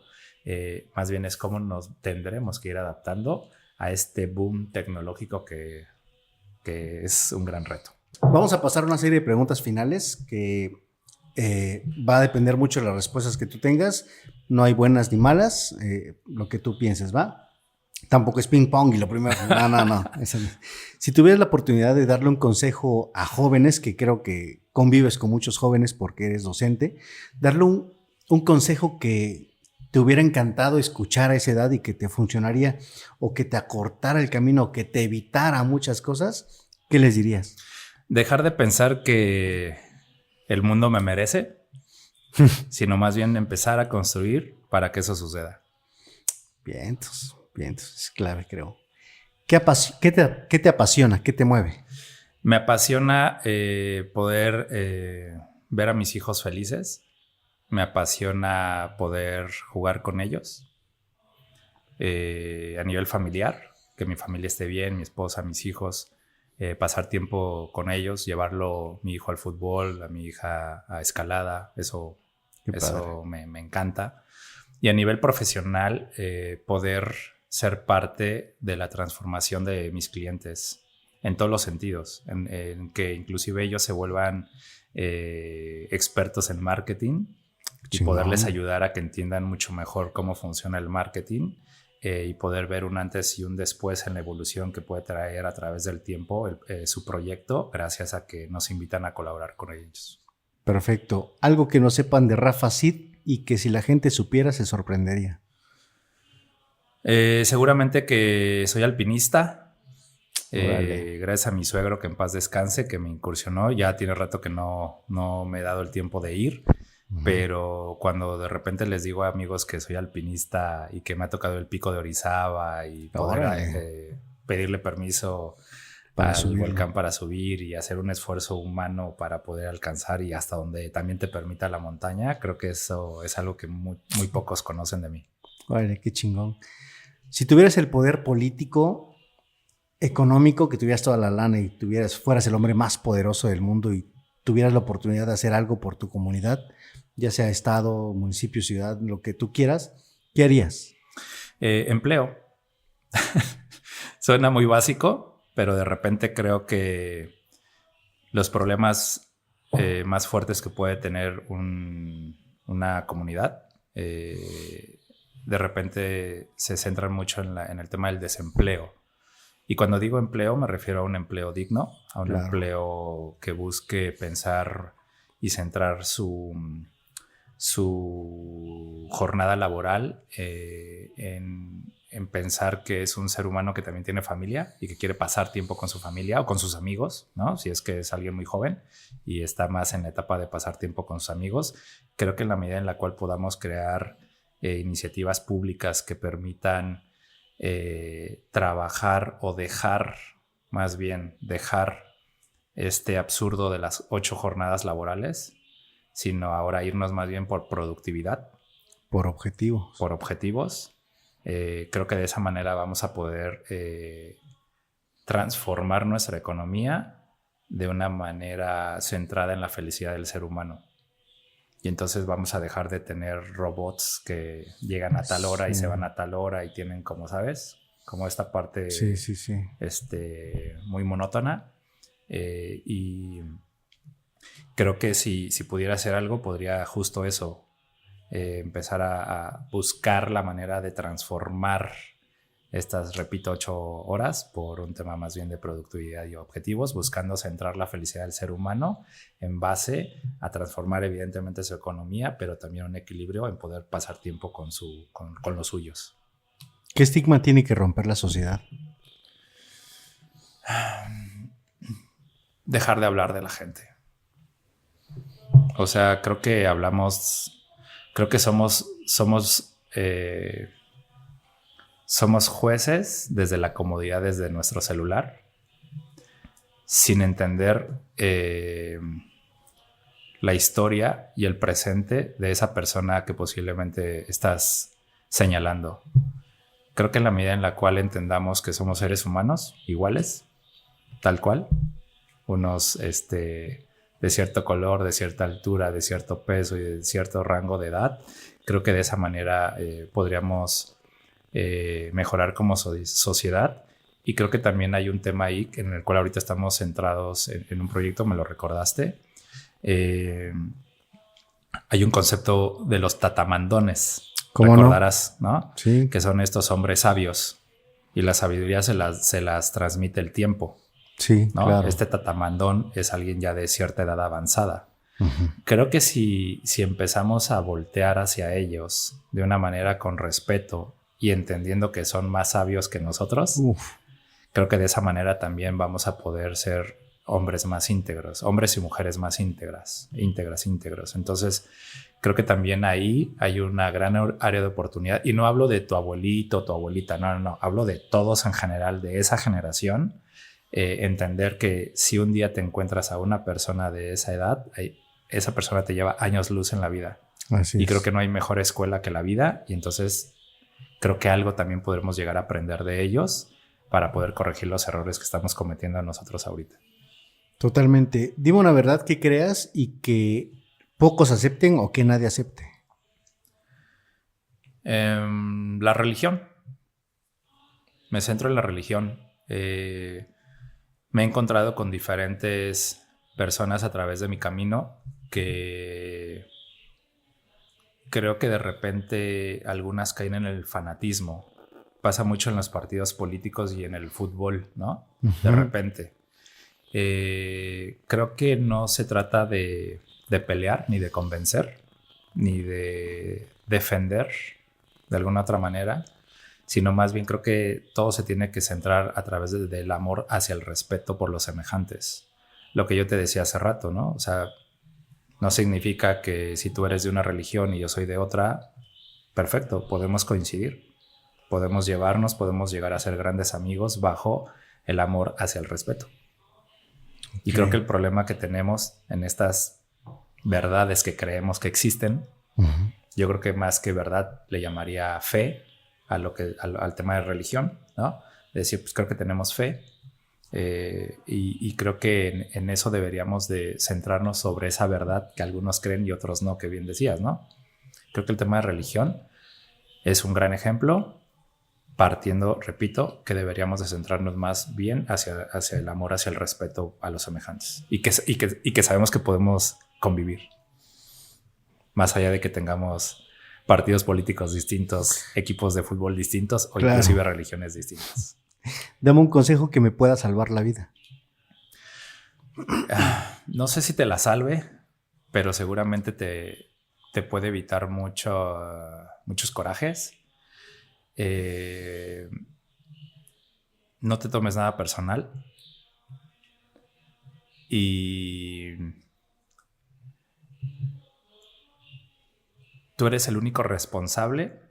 Más bien es cómo nos tendremos que ir adaptando a este boom tecnológico que es un gran reto. Vamos a pasar a una serie de preguntas finales que va a depender mucho de las respuestas que tú tengas. No hay buenas ni malas, lo que tú pienses, ¿va? Tampoco es ping pong y lo primero. No. Si tuvieras la oportunidad de darle un consejo a jóvenes, que creo que convives con muchos jóvenes porque eres docente, darle un consejo que te hubiera encantado escuchar a esa edad y que te funcionaría o que te acortara el camino o que te evitara muchas cosas, ¿qué les dirías? Dejar de pensar que el mundo me merece, sino más bien empezar a construir para que eso suceda. Vientos, es clave, creo. ¿Qué te apasiona? ¿Qué te mueve? Me apasiona poder ver a mis hijos felices. Me apasiona poder jugar con ellos a nivel familiar, que mi familia esté bien, mi esposa, mis hijos, pasar tiempo con ellos, llevarlo mi hijo al fútbol, a mi hija a escalada, eso me encanta. Y a nivel profesional, poder ser parte de la transformación de mis clientes en todos los sentidos, en que inclusive ellos se vuelvan expertos en marketing y poderles ayudar a que entiendan mucho mejor cómo funciona el marketing y poder ver un antes y un después en la evolución que puede traer a través del tiempo su proyecto, gracias a que nos invitan a colaborar con ellos. Perfecto. Algo que no sepan de Rafa Cid y que si la gente supiera se sorprendería. Seguramente que soy alpinista. Gracias a mi suegro, que en paz descanse, que me incursionó. Ya tiene rato que no me he dado el tiempo de ir. Pero cuando de repente les digo a amigos que soy alpinista y que me ha tocado el pico de Orizaba y poder pedirle permiso al volcán para subir y hacer un esfuerzo humano para poder alcanzar y hasta donde también te permita la montaña, creo que eso es algo que muy, muy pocos conocen de mí. Órale, qué chingón. Si tuvieras el poder político, económico, que tuvieras toda la lana y fueras el hombre más poderoso del mundo y tuvieras la oportunidad de hacer algo por tu comunidad, ya sea estado, municipio, ciudad, lo que tú quieras, ¿qué harías? Empleo. Suena muy básico, pero de repente creo que los problemas más fuertes que puede tener una comunidad de repente se centran mucho en el tema del desempleo. Y cuando digo empleo me refiero a un empleo digno, a un empleo que busque pensar y centrar su jornada laboral en pensar que es un ser humano que también tiene familia y que quiere pasar tiempo con su familia o con sus amigos, ¿no? Si es que es alguien muy joven y está más en la etapa de pasar tiempo con sus amigos. Creo que en la medida en la cual podamos crear iniciativas públicas que permitan trabajar o dejar este absurdo de las 8 jornadas laborales, sino ahora irnos más bien por productividad. Por objetivos. Por objetivos. Creo que de esa manera vamos a poder transformar nuestra economía de una manera centrada en la felicidad del ser humano. Y entonces vamos a dejar de tener robots que llegan a tal hora y se van a tal hora y tienen, como sabes, como esta parte muy monótona. Y creo que si pudiera hacer algo, podría justo eso, empezar a buscar la manera de transformar estas, repito, 8 horas por un tema más bien de productividad y objetivos, buscando centrar la felicidad del ser humano en base a transformar evidentemente su economía, pero también un equilibrio en poder pasar tiempo con los suyos. ¿Qué estigma tiene que romper la sociedad? Dejar de hablar de la gente. O sea, creo que somos jueces desde la comodidad, desde nuestro celular, sin entender la historia y el presente de esa persona que posiblemente estás señalando. Creo que en la medida en la cual entendamos que somos seres humanos iguales, tal cual, unos de cierto color, de cierta altura, de cierto peso y de cierto rango de edad, creo que de esa manera podríamos mejorar como sociedad. Y creo que también hay un tema ahí en el cual ahorita estamos centrados en un proyecto, me lo recordaste. Hay un concepto de los tatamandones. ¿Cómo recordarás, ¿no? Sí. Que son estos hombres sabios y la sabiduría se las transmite el tiempo. Sí, ¿no? claro. Este tatamandón es alguien ya de cierta edad avanzada. Uh-huh. Creo que si empezamos a voltear hacia ellos de una manera con respeto y entendiendo que son más sabios que nosotros, creo que de esa manera también vamos a poder ser hombres más íntegros, hombres y mujeres más íntegros. Entonces, creo que también ahí hay una gran área de oportunidad. Y no hablo de tu abuelito, tu abuelita, no. Hablo de todos en general, de esa generación. Entender que si un día te encuentras a una persona de esa edad, esa persona te lleva años luz en la vida. Así y es. creo que no hay mejor escuela que la vida. Y entonces creo que algo también podremos llegar a aprender de ellos para poder corregir los errores que estamos cometiendo nosotros ahorita. Totalmente. Dime una verdad que creas y que pocos acepten o que nadie acepte. La religión. Me centro en la religión. Me he encontrado con diferentes personas a través de mi camino que creo que de repente algunas caen en el fanatismo. Pasa mucho en los partidos políticos y en el fútbol, ¿no? Uh-huh. De repente. Creo que no se trata de pelear, ni de convencer, ni de defender de alguna otra manera, sino más bien creo que todo se tiene que centrar a través del amor hacia el respeto por los semejantes. Lo que yo te decía hace rato, ¿no? O sea, no significa que si tú eres de una religión y yo soy de otra, perfecto, podemos coincidir, podemos llevarnos, podemos llegar a ser grandes amigos bajo el amor hacia el respeto. Okay. Y creo que el problema que tenemos en estas verdades que creemos que existen, yo creo que más que verdad le llamaría fe al tema de religión, ¿no? De decir, pues creo que tenemos fe y creo que en eso deberíamos de centrarnos sobre esa verdad que algunos creen y otros no, que bien decías, ¿no? Creo que el tema de religión es un gran ejemplo, partiendo, repito, que deberíamos de centrarnos más bien hacia el amor, hacia el respeto a los semejantes y que sabemos que podemos convivir. Más allá de que tengamos partidos políticos distintos, equipos de fútbol distintos o inclusive religiones distintas. Dame un consejo que me pueda salvar la vida. No sé si te la salve, pero seguramente te puede evitar muchos corajes. No te tomes nada personal. Y tú eres el único responsable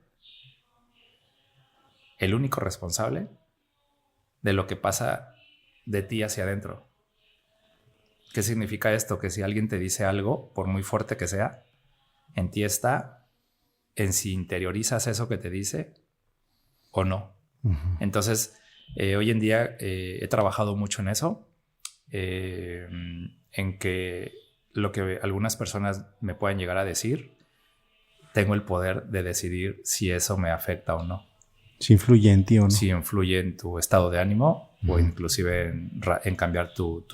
de lo que pasa de ti hacia adentro. ¿Qué significa esto? Que si alguien te dice algo, por muy fuerte que sea, en ti está en si interiorizas eso que te dice o no. Entonces, hoy en día he trabajado mucho en eso, en que lo que algunas personas me pueden llegar a decir, tengo el poder de decidir si eso me afecta o no. Si influye en ti o no. Si influye en tu estado de ánimo o inclusive en cambiar tu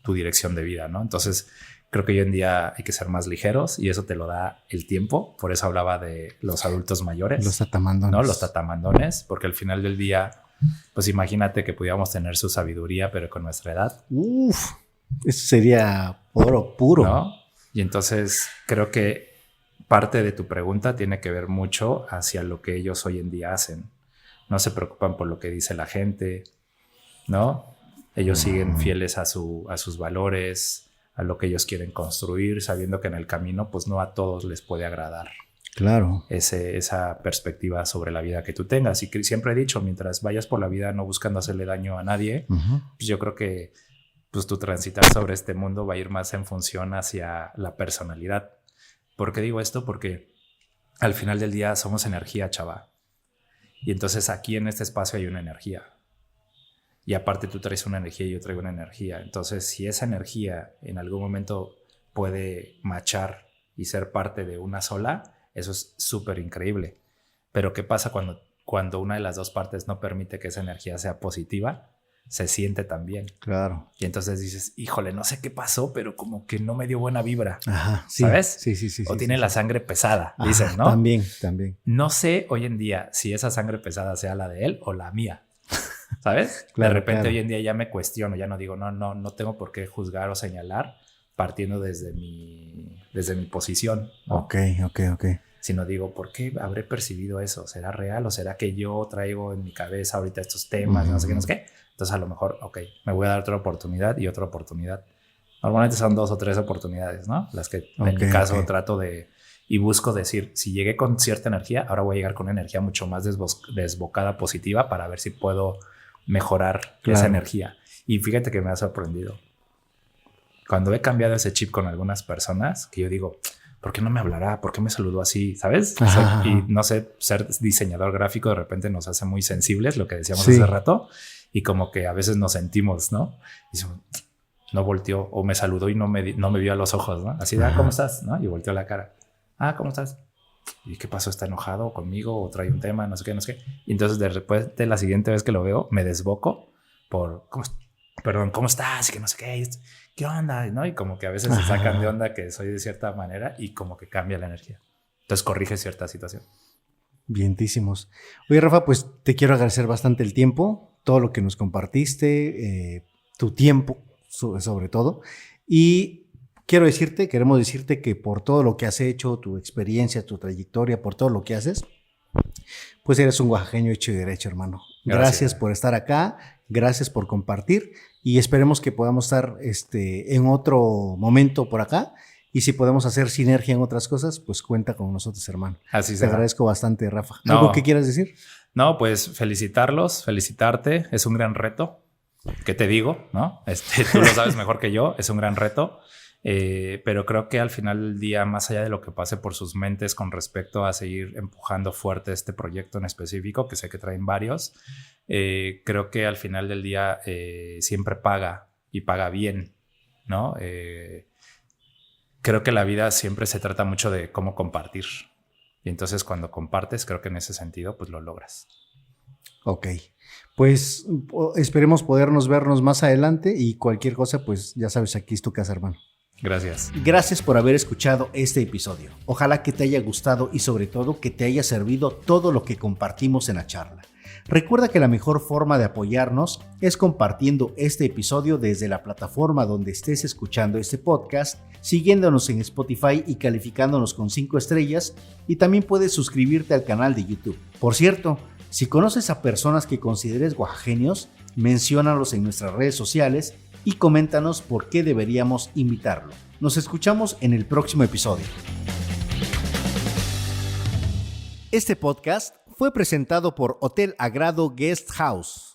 dirección de vida, ¿no? Entonces, creo que hoy en día hay que ser más ligeros y eso te lo da el tiempo. Por eso hablaba de los adultos mayores. Los tatamandones. ¿No? Los tatamandones, porque al final del día, pues imagínate que pudiéramos tener su sabiduría, pero con nuestra edad. Eso sería oro puro. ¿No? Y entonces creo que parte de tu pregunta tiene que ver mucho hacia lo que ellos hoy en día hacen. No se preocupan por lo que dice la gente, ¿no? Ellos siguen fieles a sus valores, a lo que ellos quieren construir, sabiendo que en el camino pues no a todos les puede agradar. Claro. Esa perspectiva sobre la vida que tú tengas. Y que siempre he dicho, mientras vayas por la vida no buscando hacerle daño a nadie, pues yo creo que pues, tu transitar sobre este mundo va a ir más en función hacia la personalidad. ¿Por qué digo esto? Porque al final del día somos energía, chava. Y entonces aquí en este espacio hay una energía. Y aparte tú traes una energía y yo traigo una energía. Entonces si esa energía en algún momento puede machar y ser parte de una sola, eso es súper increíble. Pero ¿qué pasa cuando una de las dos partes no permite que esa energía sea positiva? Se siente también. Claro. Y entonces dices, híjole, no sé qué pasó, pero como que no me dio buena vibra. Ajá, sí, ¿sabes? Sí. O tiene la sangre pesada, Ajá, dicen, ¿no? También. No sé hoy en día si esa sangre pesada sea la de él o la mía. ¿Sabes? Claro, de repente claro. hoy en día ya me cuestiono, ya no digo, no tengo por qué juzgar o señalar partiendo desde mi posición, ¿no? Ok. Sino digo, ¿por qué habré percibido eso? ¿Será real o será que yo traigo en mi cabeza ahorita estos temas? No sé qué. Entonces a lo mejor, me voy a dar otra oportunidad y otra oportunidad. Normalmente son 2 o 3 oportunidades, ¿no? Las que en mi caso trato de... Y busco decir, si llegué con cierta energía, ahora voy a llegar con una energía mucho más desbocada, positiva, para ver si puedo mejorar esa energía. Y fíjate que me ha sorprendido. Cuando he cambiado ese chip con algunas personas, que yo digo, ¿por qué no me hablará? ¿Por qué me saludó así? ¿Sabes? Y no sé, ser diseñador gráfico de repente nos hace muy sensibles, lo que decíamos hace rato, y como que a veces nos sentimos, ¿no? Y no volteó o me saludó y no me vio a los ojos, ¿no? Así de, ¿cómo estás? ¿No? Y volteó la cara. ¿Cómo estás? ¿Y qué pasó? ¿Está enojado conmigo o trae un tema? No sé qué. Y entonces después de la siguiente vez que lo veo, me desboco por, ¿cómo estás? Y que no sé qué. ¿Qué onda? ¿No? Y como que a veces se sacan de onda que soy de cierta manera y como que cambia la energía. Entonces corrige cierta situación. Vientísimos. Oye, Rafa, pues te quiero agradecer bastante el tiempo, todo lo que nos compartiste, tu tiempo sobre todo. Y queremos decirte que por todo lo que has hecho, tu experiencia, tu trayectoria, por todo lo que haces, pues eres un oaxaqueño hecho y derecho, hermano. Gracias por estar acá, gracias por compartir y esperemos que podamos estar en otro momento por acá y si podemos hacer sinergia en otras cosas, pues cuenta con nosotros, hermano. Así Te agradezco bastante, Rafa. ¿Algo que quieras decir? No, pues felicitarte, es un gran reto. ¿Qué te digo? ¿No? Tú lo sabes mejor que yo, es un gran reto. Pero creo que al final del día, más allá de lo que pase por sus mentes con respecto a seguir empujando fuerte este proyecto en específico, que sé que traen varios, creo que al final del día siempre paga y paga bien, ¿no? Creo que la vida siempre se trata mucho de cómo compartir. Y entonces cuando compartes, creo que en ese sentido, pues lo logras. Ok, pues esperemos podernos vernos más adelante y cualquier cosa, pues ya sabes, aquí es tu casa, hermano. Gracias. Gracias por haber escuchado este episodio. Ojalá que te haya gustado y sobre todo que te haya servido todo lo que compartimos en la charla. Recuerda que la mejor forma de apoyarnos es compartiendo este episodio desde la plataforma donde estés escuchando este podcast, siguiéndonos en Spotify y calificándonos con 5 estrellas, y también puedes suscribirte al canal de YouTube. Por cierto, si conoces a personas que consideres oaxagenios, menciónalos en nuestras redes sociales y coméntanos por qué deberíamos invitarlo. Nos escuchamos en el próximo episodio. Este podcast fue presentado por Hotel Agrado Guest House.